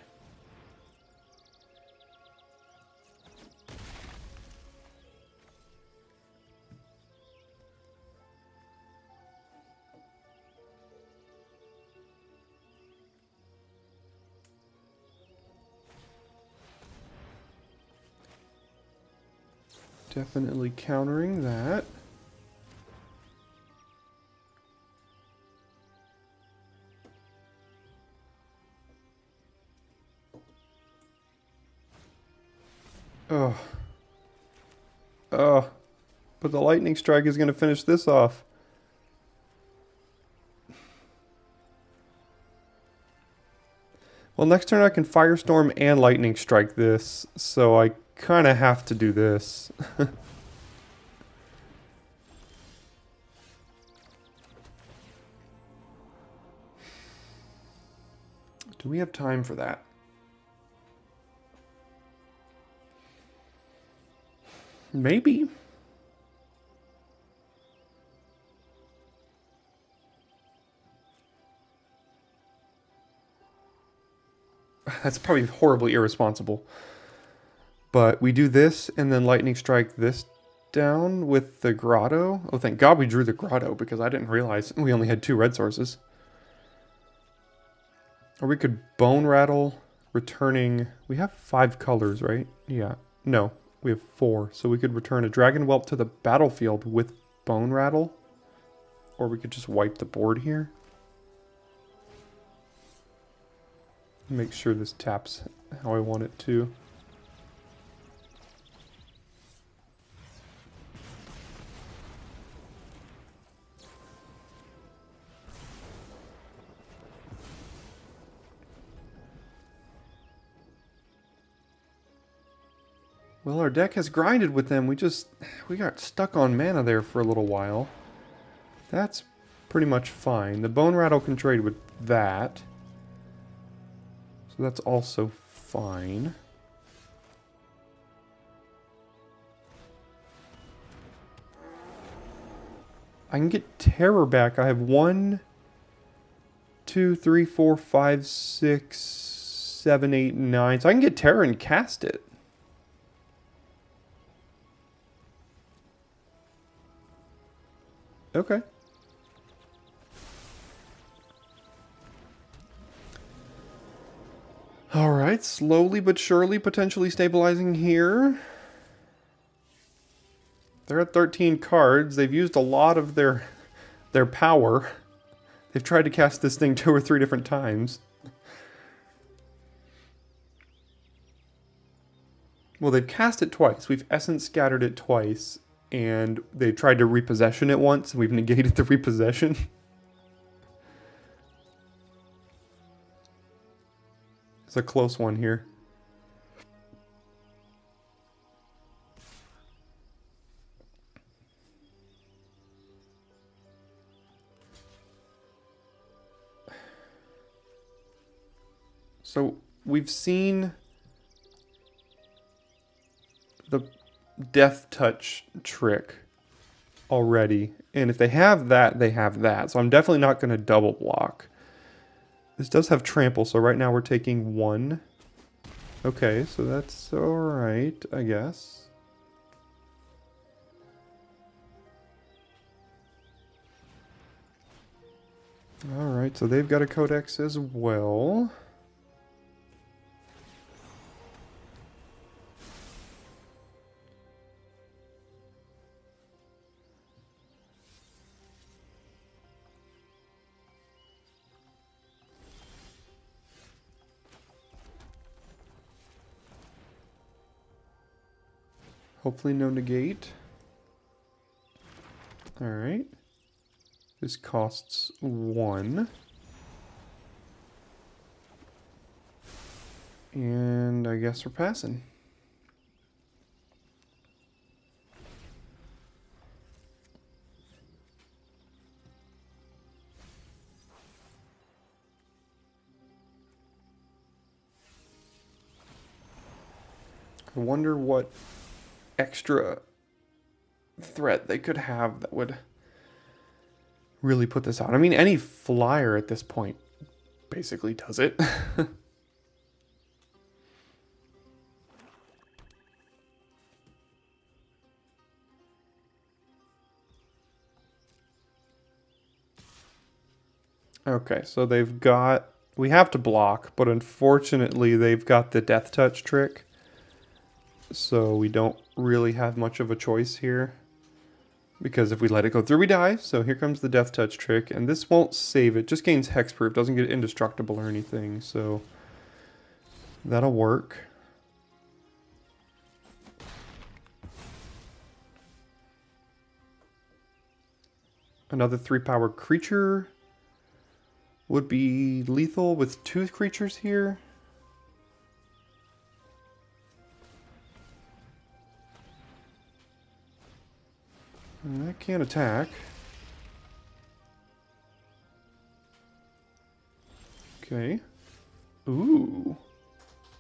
Definitely countering that. Oh. Oh. But the lightning strike is going to finish this off. Well, next turn I can Firestorm and Lightning Strike this, so I kind of have to do this. Do we have time for that? Maybe. That's probably horribly irresponsible. But we do this and then Lightning Strike this down with the Grotto. Oh, thank God we drew the Grotto because I didn't realize we only had 2 red sources. Or we could Bone Rattle, returning... We have 5 colors, right? Yeah. No, we have 4. So we could return a Dragon Whelp to the battlefield with Bone Rattle. Or we could just wipe the board here. Make sure this taps how I want it to. Well, our deck has grinded with them. We got stuck on mana there for a little while. That's pretty much fine. The Bone Rattle can trade with that. So that's also fine. I can get Terror back. I have 1, 2, 3, 4, 5, 6, 7, 8, 9. So I can get Terror and cast it. Okay. Alright, slowly but surely potentially stabilizing here. They're at 13 cards. They've used a lot of their power. They've tried to cast this thing 2 or 3 different times. Well, they've cast it twice. We've Essence Scattered it twice. And they tried to repossession it once, and we've negated the repossession. It's a close one here. So we've seen the Death Touch trick already. And if they have that, they have that. So I'm definitely not going to double block. This does have trample, so right now we're taking 1. Okay, so that's alright, I guess. Alright, so they've got a codex as well. Hopefully no negate. Alright. This costs 1. And I guess we're passing. I wonder what extra threat they could have that would really put this out. I mean, any flyer at this point basically does it. Okay, so they've got... We have to block, but unfortunately they've got the death touch trick. So we don't really have much of a choice here. Because if we let it go through, we die. So here comes the death touch trick. And this won't save it. Just gains hexproof. Doesn't get indestructible or anything. So that'll work. Another 3-power creature would be lethal with 2 creatures here. And that can't attack. Okay. Ooh.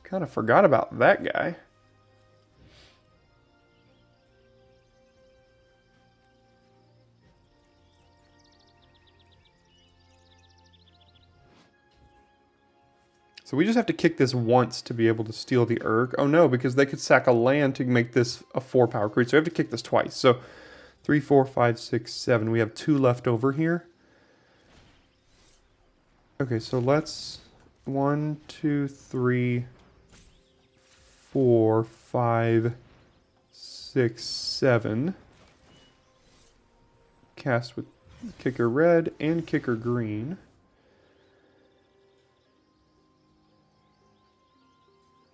Kind of forgot about that guy. So we just have to kick this once to be able to steal the Urg. Oh no, because they could sack a land to make this a 4-power creature. So we have to kick this twice. So 3, 4, 5, 6, 7. We have 2 left over here. Okay, so let's 1, 2, 3, 4, 5, 6, 7. Cast with kicker red and kicker green.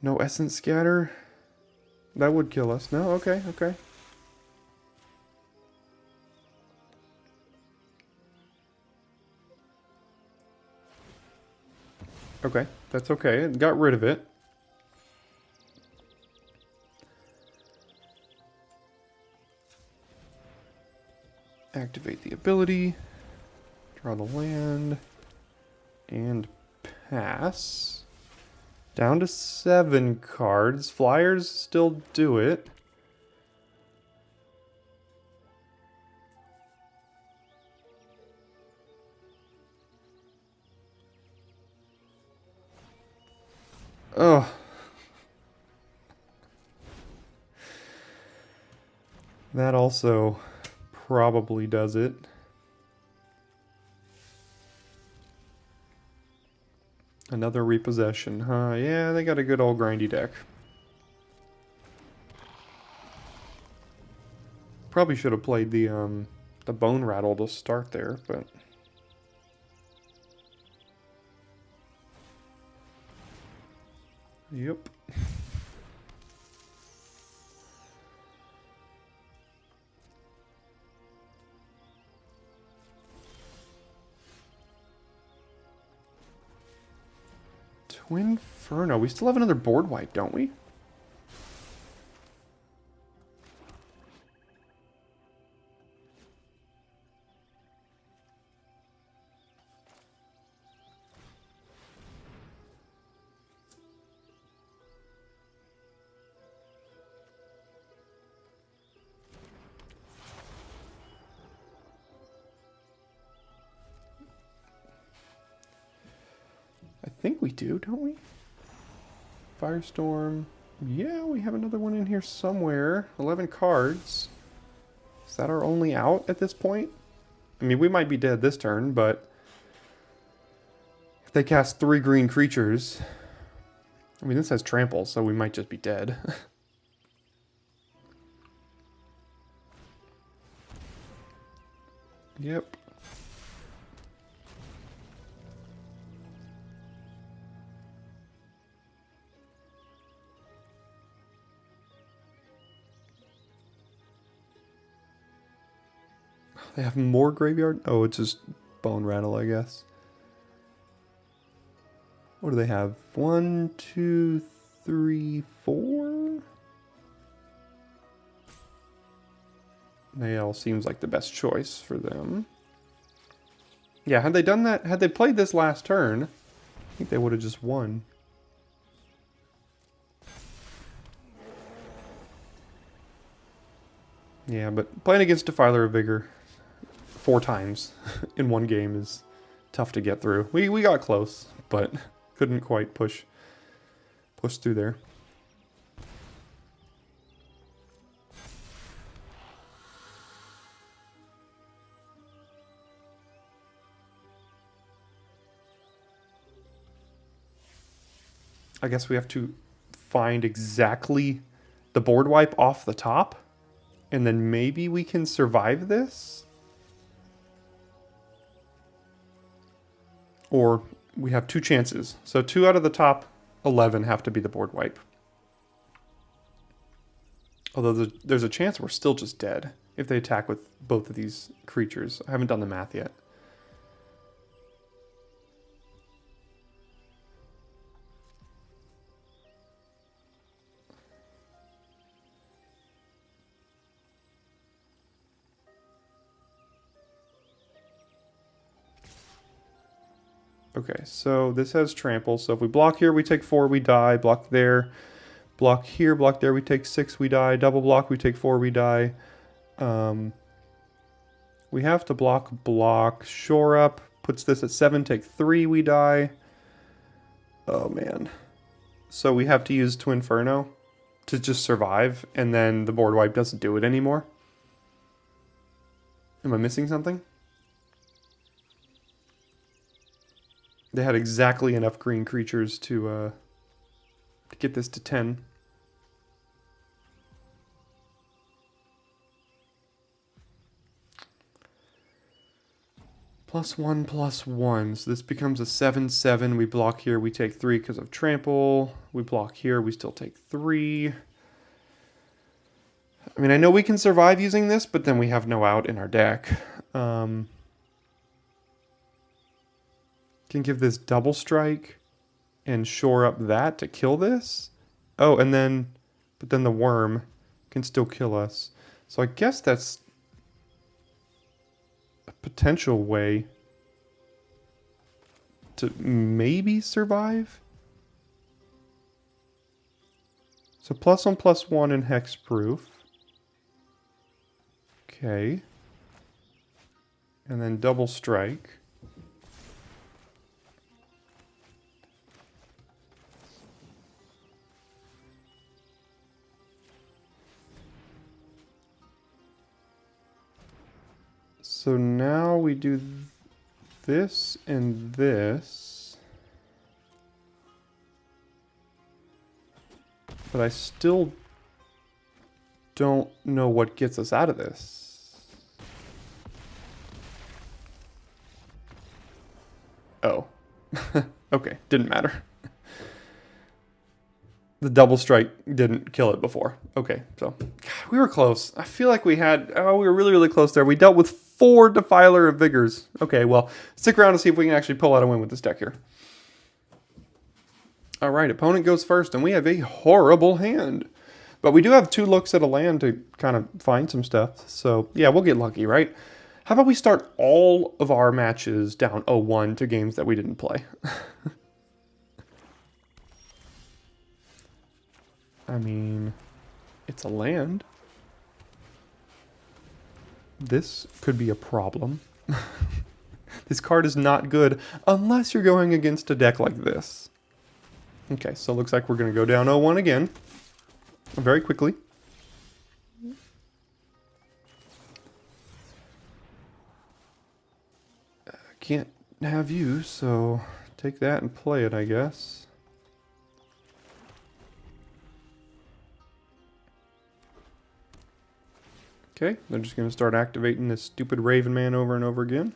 No essence scatter. That would kill us. No, okay, okay. Okay, that's okay. It got rid of it. Activate the ability. Draw the land. And pass. Down to 7 cards. Flyers still do it. Oh. That also probably does it. Another repossession, huh? Yeah, they got a good old grindy deck. Probably should have played the bone rattle to start there, but yep. Twinferno. We still have another board wipe, don't we? think we do, don't we? Firestorm. Yeah, we have another one in here somewhere. 11 cards. Is that our only out at this point? I mean, we might be dead this turn, but if they cast 3 green creatures... I mean, this has trample, so we might just be dead. Yep. They have more graveyard? Oh, it's just bone rattle, I guess. What do they have? 1, 2, 3, 4? Nail seems like the best choice for them. Yeah, had they done that, had they played this last turn, I think they would have just won. Yeah, but playing against Defiler of Vigor 4 times in one game is tough to get through. We got close, but couldn't quite push through there. I guess we have to find exactly the board wipe off the top, and then maybe we can survive this? Or we have 2 chances. So 2 out of the top 11 have to be the board wipe. Although there's a chance we're still just dead if they attack with both of these creatures. I haven't done the math yet. Okay, so this has trample. So if we block here, we take 4, we die. Block there, block here, block there, we take 6, we die. Double block, we take 4, we die. We have to block. Shore up, puts this at 7, take 3, we die. Oh man. So we have to use Twinferno to just survive, and then the board wipe doesn't do it anymore. Am I missing something? They had exactly enough green creatures to get this to 10. +1/+1. So this becomes a 7/7. We block here, we take 3 because of trample. We block here, we still take 3. I mean, I know we can survive using this, but then we have no out in our deck. Can give this double strike and shore up that to kill this. Oh, and then, but then the worm can still kill us. So I guess that's a potential way to maybe survive. So +1/+1 and hexproof. Okay. And then double strike. So now we do this and this. But I still don't know what gets us out of this. Oh. Okay, didn't matter. The double strike didn't kill it before. Okay, so God, we were close. I feel like we were really, really close there. We dealt with 4 Defiler of Vigors. Okay, well, stick around to see if we can actually pull out a win with this deck here. All right, opponent goes first, and we have a horrible hand. But we do have 2 looks at a land to kind of find some stuff. So, yeah, we'll get lucky, right? How about we start all of our matches down 0-1 to games that we didn't play? I mean, it's a land. This could be a problem. This card is not good unless you're going against a deck like this. Okay, so it looks like we're going to go down 0-1 again. Very quickly. Can't have you, so take that and play it, I guess. Okay, they're just going to start activating this stupid Raven Man over and over again.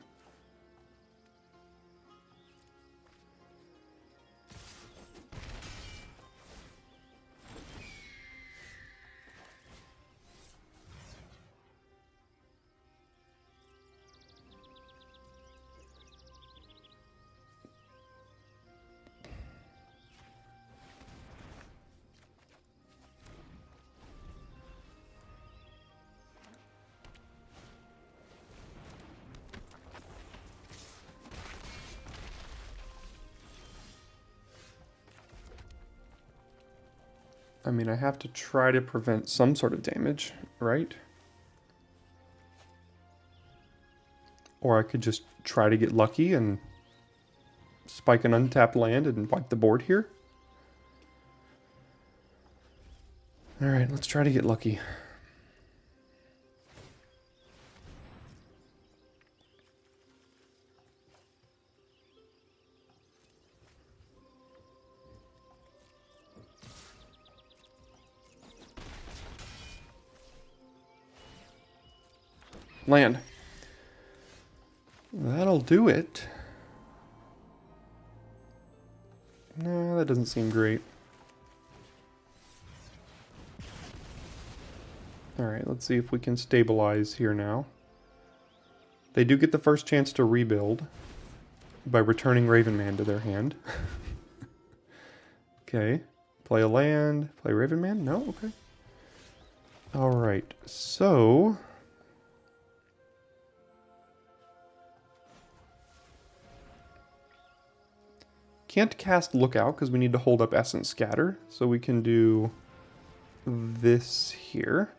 I mean, I have to try to prevent some sort of damage, right? Or I could just try to get lucky and spike an untapped land and wipe the board here. Alright, let's try to get lucky. Land. That'll do it. No, that doesn't seem great. Alright, let's see if we can stabilize here now. They do get the first chance to rebuild by returning Raven Man to their hand. Okay. Play a land. Play Raven Man? No? Okay. Alright, so... Can't cast Lookout because we need to hold up Essence Scatter. So we can do this here.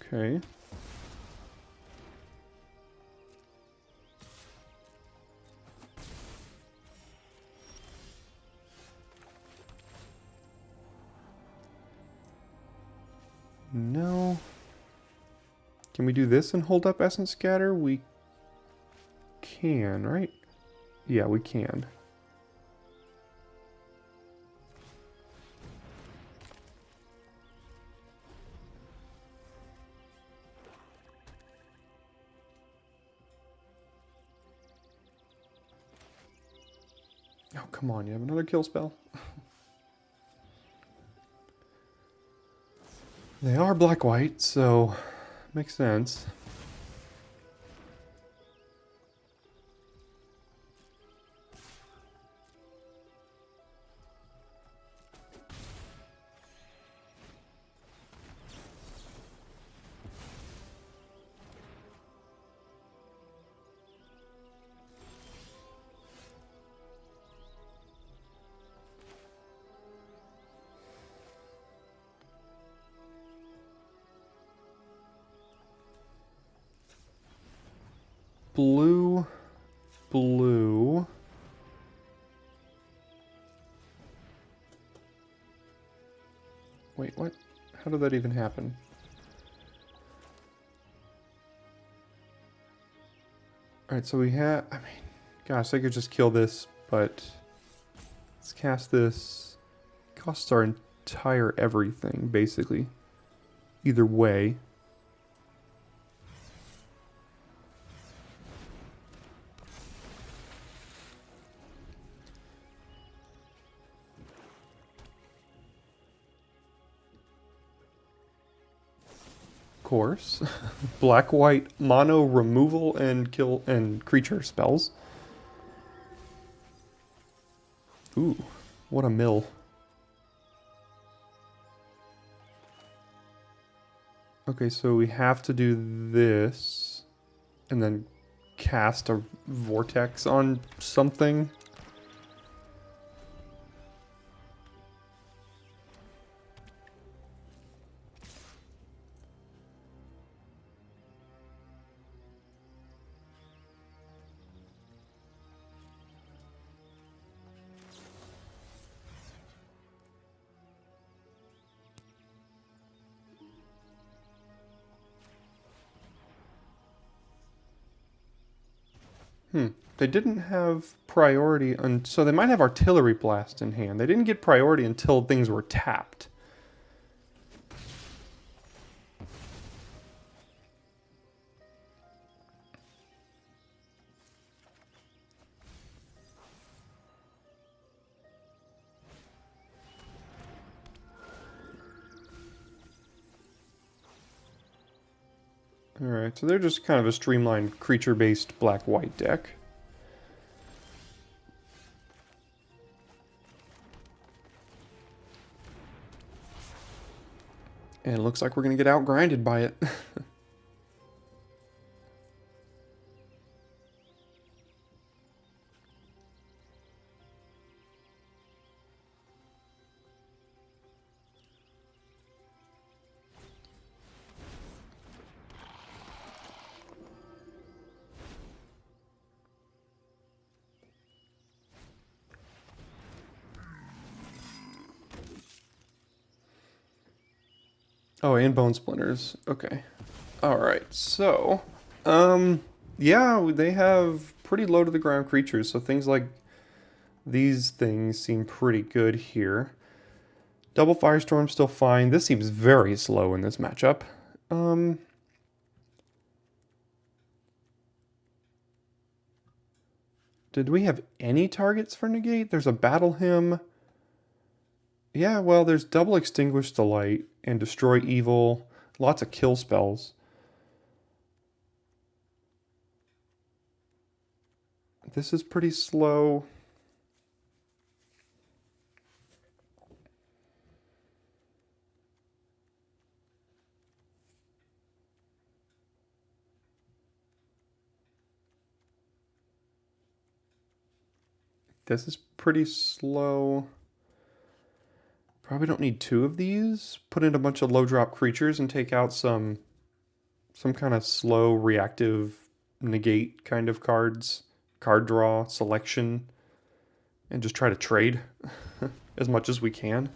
Okay. No. Can we do this and hold up Essence Scatter? We can, right? Yeah, we can. Oh, come on, you have another kill spell? They are black-white, so makes sense. Blue, blue. Wait, what? How did that even happen? Alright, so we have... I mean, gosh, I could just kill this, but... Let's cast this. Costs our entire everything, basically. Either way. Course. Black white mono removal and kill and creature spells. Ooh, what a mill. Okay, so we have to do this and then cast a vortex on something. They didn't have priority, so they might have artillery blast in hand. They didn't get priority until things were tapped. Alright, so they're just kind of a streamlined creature-based black-white deck. And it looks like we're going to get out-grinded by it. Oh, and bone splinters. Okay. Alright, so... yeah, they have pretty low to the ground creatures, so things like these things seem pretty good here. Double Firestorm still fine. This seems very slow in this matchup. Did we have any targets for negate? There's a Battle Hymn. Yeah, well, there's double Extinguish the Light and Destroy Evil. Lots of kill spells. This is pretty slow. This is pretty slow. Probably don't need two of these. Put in a bunch of low drop creatures and take out some kind of slow reactive negate kind of cards. Card draw, selection, and just try to trade as much as we can.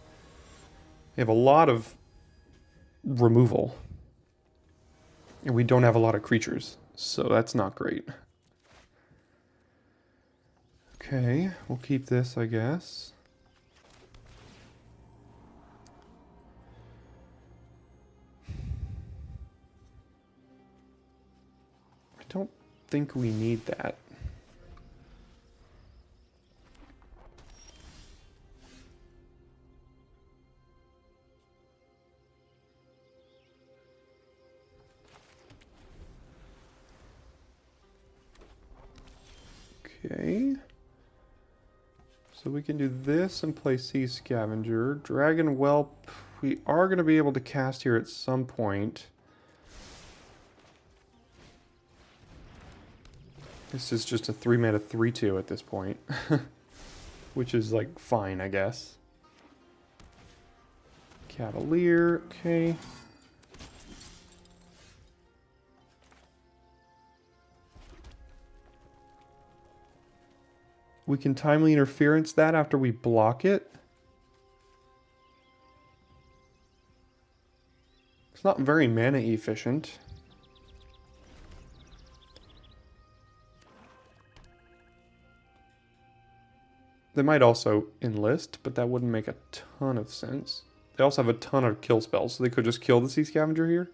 We have a lot of removal. And we don't have a lot of creatures, so that's not great. Okay, we'll keep this, I guess. I don't think we need that. Okay. So we can do this and play Sea Scavenger. Dragon Whelp, we are going to be able to cast here at some point. This is just a 3-mana 3/2 at this point. Which is like fine, I guess. Cavalier, okay. We can timely interference that after we block it. It's not very mana efficient. They might also enlist, but that wouldn't make a ton of sense. They also have a ton of kill spells, so they could just kill the Sea Scavenger here.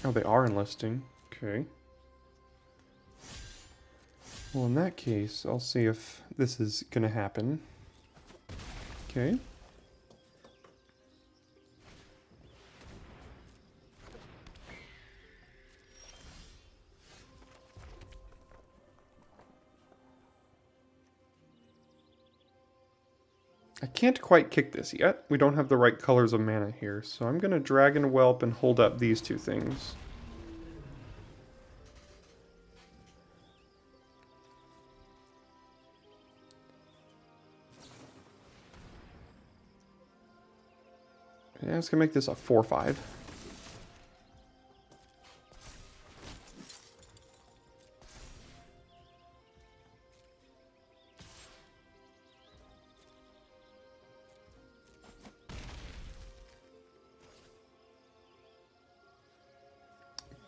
Oh, they are enlisting. Okay. Well, in that case, I'll see if this is going to happen. Okay. I can't quite kick this yet. We don't have the right colors of mana here, so I'm going to Dragon Whelp and hold up these two things. Yeah, it's going to make this a 4/5.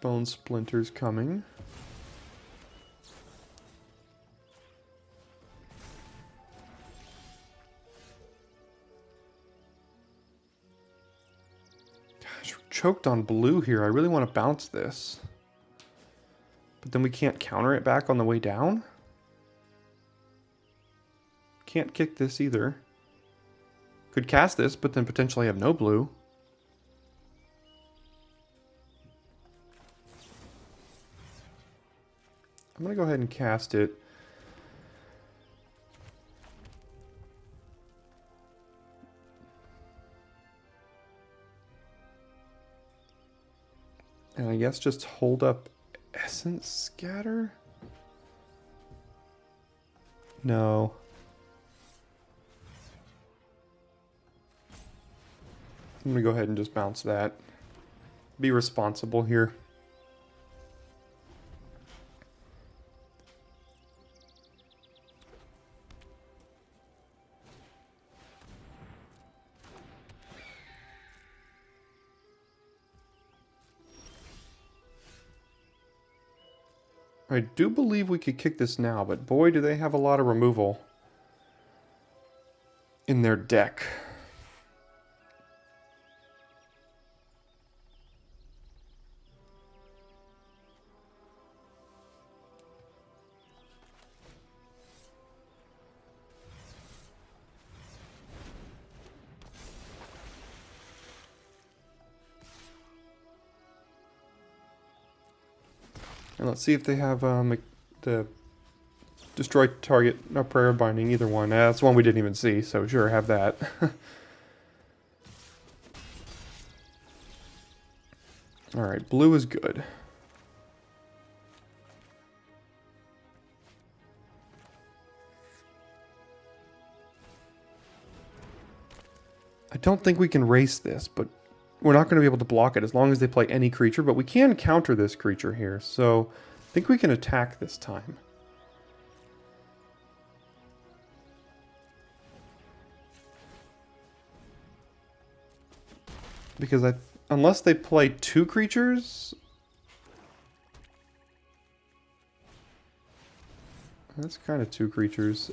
Bone Splinter's coming. Gosh, we're choked on blue here. I really want to bounce this. But then we can't counter it back on the way down. Can't kick this either. Could cast this, but then potentially have no blue. I'm going to go ahead and cast it. And I guess just hold up Essence Scatter? No. I'm going to go ahead and just bounce that. Be responsible here. I do believe we could kick this now, but boy, do they have a lot of removal in their deck. And let's see if they have the destroy target or prayer binding, either one. That's one we didn't even see, so sure, have that. Alright, blue is good. I don't think we can race this, but we're not going to be able to block it as long as they play any creature, but we can counter this creature here, so I think we can attack this time. Because unless they play two creatures... That's kind of two creatures.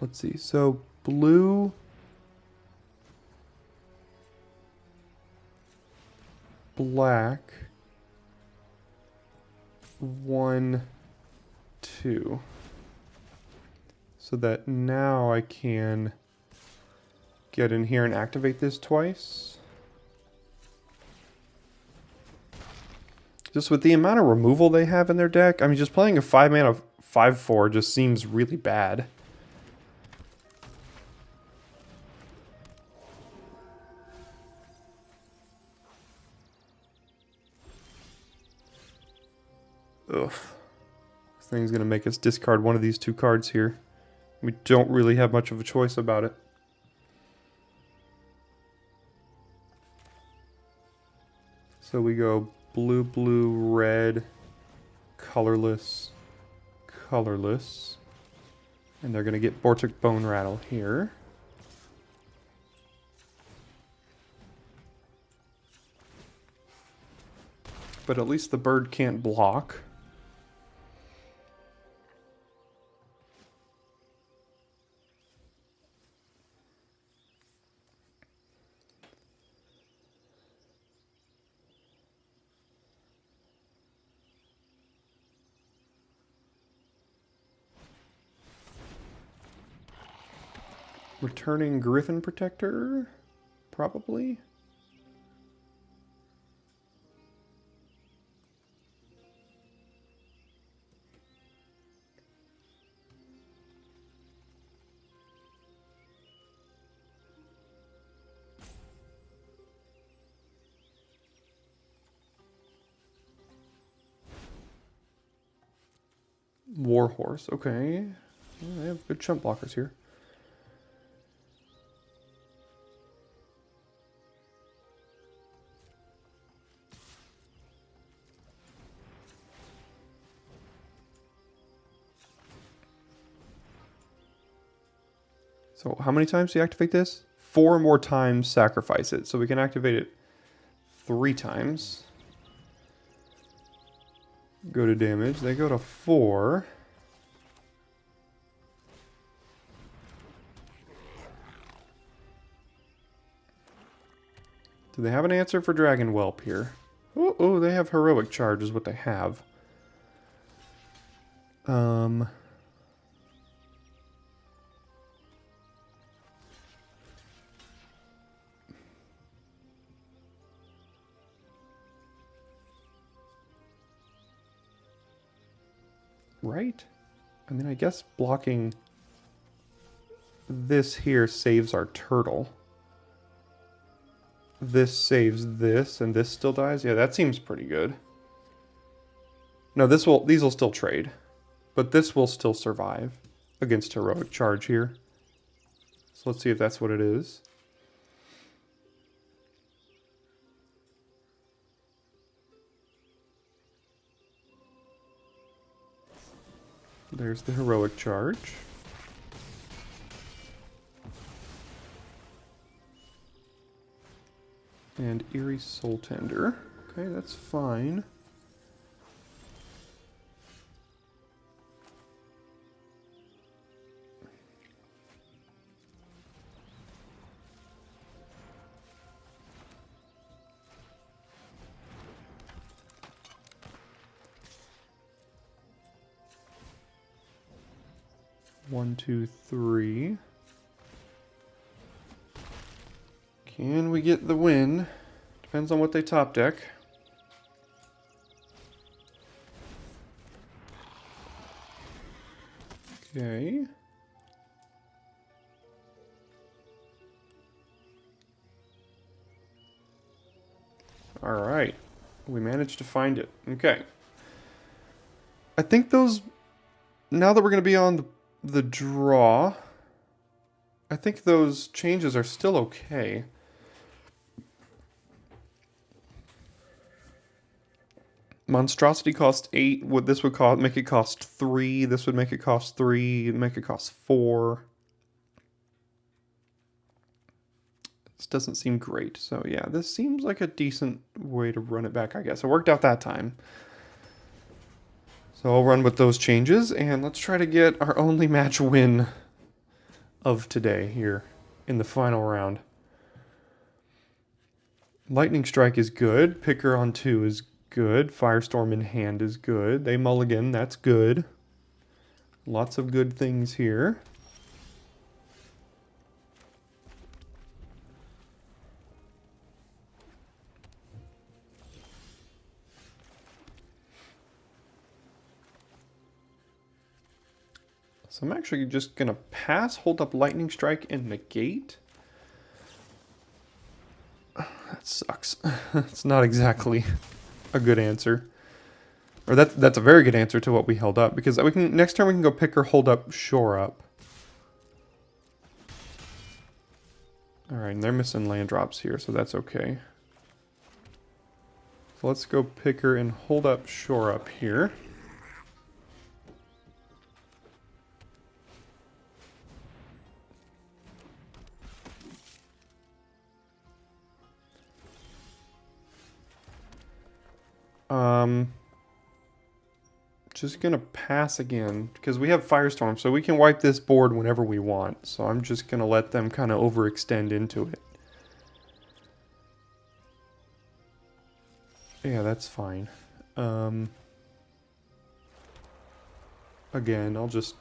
Let's see, so blue, black, 1, 2. So that now I can get in here and activate this twice. Just with the amount of removal they have in their deck, I mean, just playing a 5-mana 5/4 just seems really bad. Ugh. This thing's going to make us discard one of these two cards here. We don't really have much of a choice about it. So we go blue, blue, red, colorless, colorless. And they're going to get Vortic Bone Rattle here. But at least the bird can't block. Returning Griffin Protector, probably. Warhorse, okay. Well, they have good chump blockers here. So how many times do you activate this? 4 more times sacrifice it. So we can activate it 3 times. Go to damage. They go to 4. Do they have an answer for Dragon Whelp here? Oh, they have Heroic Charge is what they have. Right? I mean, I guess blocking this here saves our turtle. This saves this, and this still dies? Yeah, that seems pretty good. No, these will still trade. But this will still survive against Heroic Charge here. So let's see if that's what it is. There's the Heroic Charge. And Eerie Soul Tender. Okay, that's fine. One, two, three. Can we get the win? Depends on what they top deck. Okay. Alright. We managed to find it. Okay. I think those... Now that we're going to be on the draw, I think those changes are still okay. Monstrosity cost 8. This would make it cost 3. This would make it cost 3. Make it cost 4. This doesn't seem great. So yeah, this seems like a decent way to run it back, I guess. It worked out that time. So I'll run with those changes, and let's try to get our only match win of today here in the final round. Lightning Strike is good. Picker on 2 is good. Firestorm in hand is good. They mulligan, that's good. Lots of good things here. So I'm actually just going to pass, hold up Lightning Strike, and negate. That sucks. It's not exactly a good answer. Or that's a very good answer to what we held up, because we can next turn we can go pick or hold up, shore up. Alright, and they're missing land drops here, so that's okay. So let's go picker and hold up, shore up here. Just gonna pass again because we have Firestorm, so we can wipe this board whenever we want. So I'm just gonna let them kind of overextend into it. Yeah, that's fine. Again, I'll just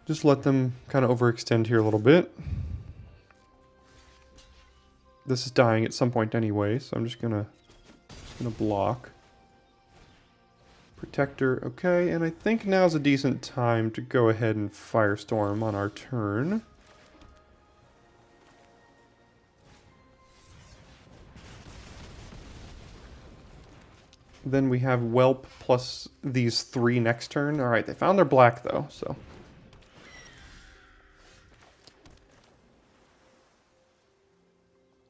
Just let them kind of overextend here a little bit. This is dying at some point anyway, so I'm just gonna block. Protector, okay, and I think now's a decent time to go ahead and Firestorm on our turn. Then we have Whelp plus these 3 next turn. Alright, they found their black though, so.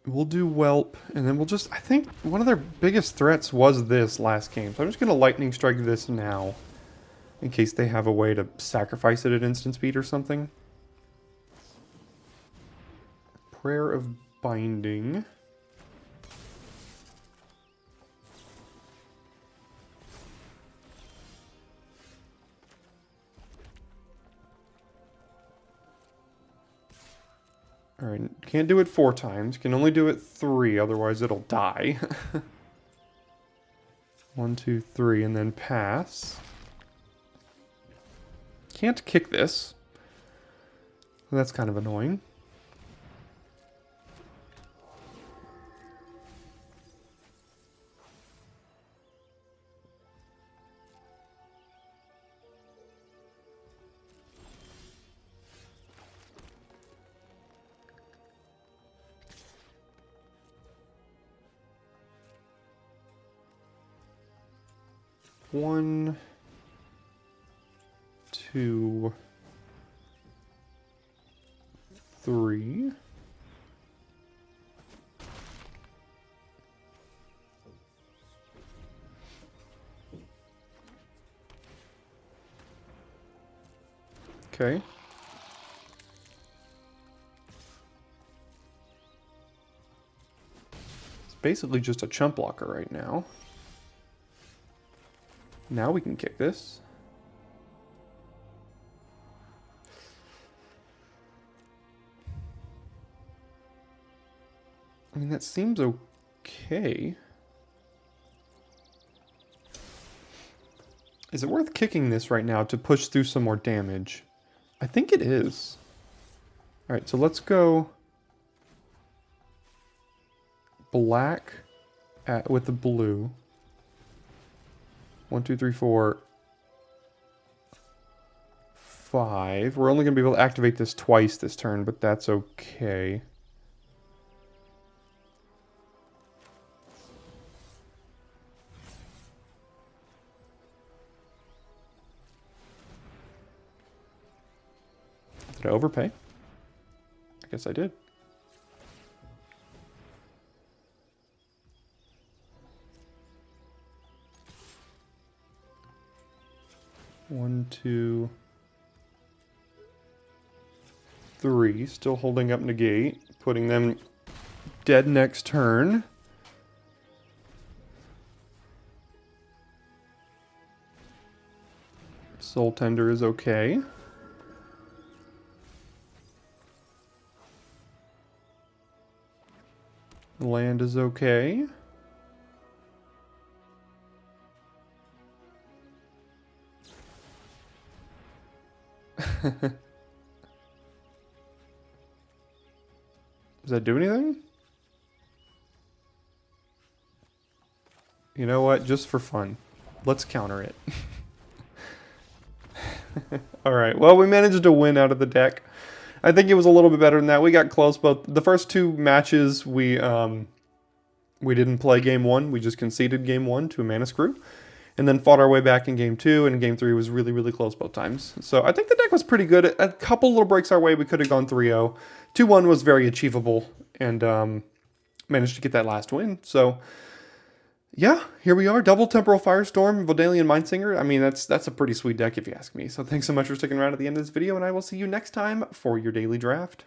We'll do Whelp, and then we'll just, I think one of their biggest threats was this last game. So I'm just going to Lightning Strike this now, in case they have a way to sacrifice it at instant speed or something. Prayer of Binding. Alright, can't do it 4 times. Can only do it 3, otherwise it'll die. 1, 2, 3, and then pass. Can't kick this. That's kind of annoying. One, 2, 3. Okay. It's basically just a chump blocker right now. Now we can kick this. I mean, that seems okay. Is it worth kicking this right now to push through some more damage? I think it is. Alright, so let's go black with the blue. 1, 2, 3, 4, 5. We're only going to be able to activate this twice this turn, but that's okay. Did I overpay? I guess I did. One, 2, 3. Still holding up negate. Putting them dead next turn. Soul Tender is okay. Land is okay. Does that do anything? You know what? Just for fun. Let's counter it. Alright, well, we managed to win out of the deck. I think it was a little bit better than that. We got close, but the first 2 matches we didn't play game 1. We just conceded game 1 to a mana screw. And then fought our way back in game 2, and game 3 was really, really close both times. So I think the deck was pretty good. A couple little breaks our way, we could have gone 3-0. 2-1 was very achievable, and managed to get that last win. So yeah, here we are. Double Temporal Firestorm, Vodalian Mindsinger. I mean, that's a pretty sweet deck if you ask me. So thanks so much for sticking around at the end of this video, and I will see you next time for your daily draft.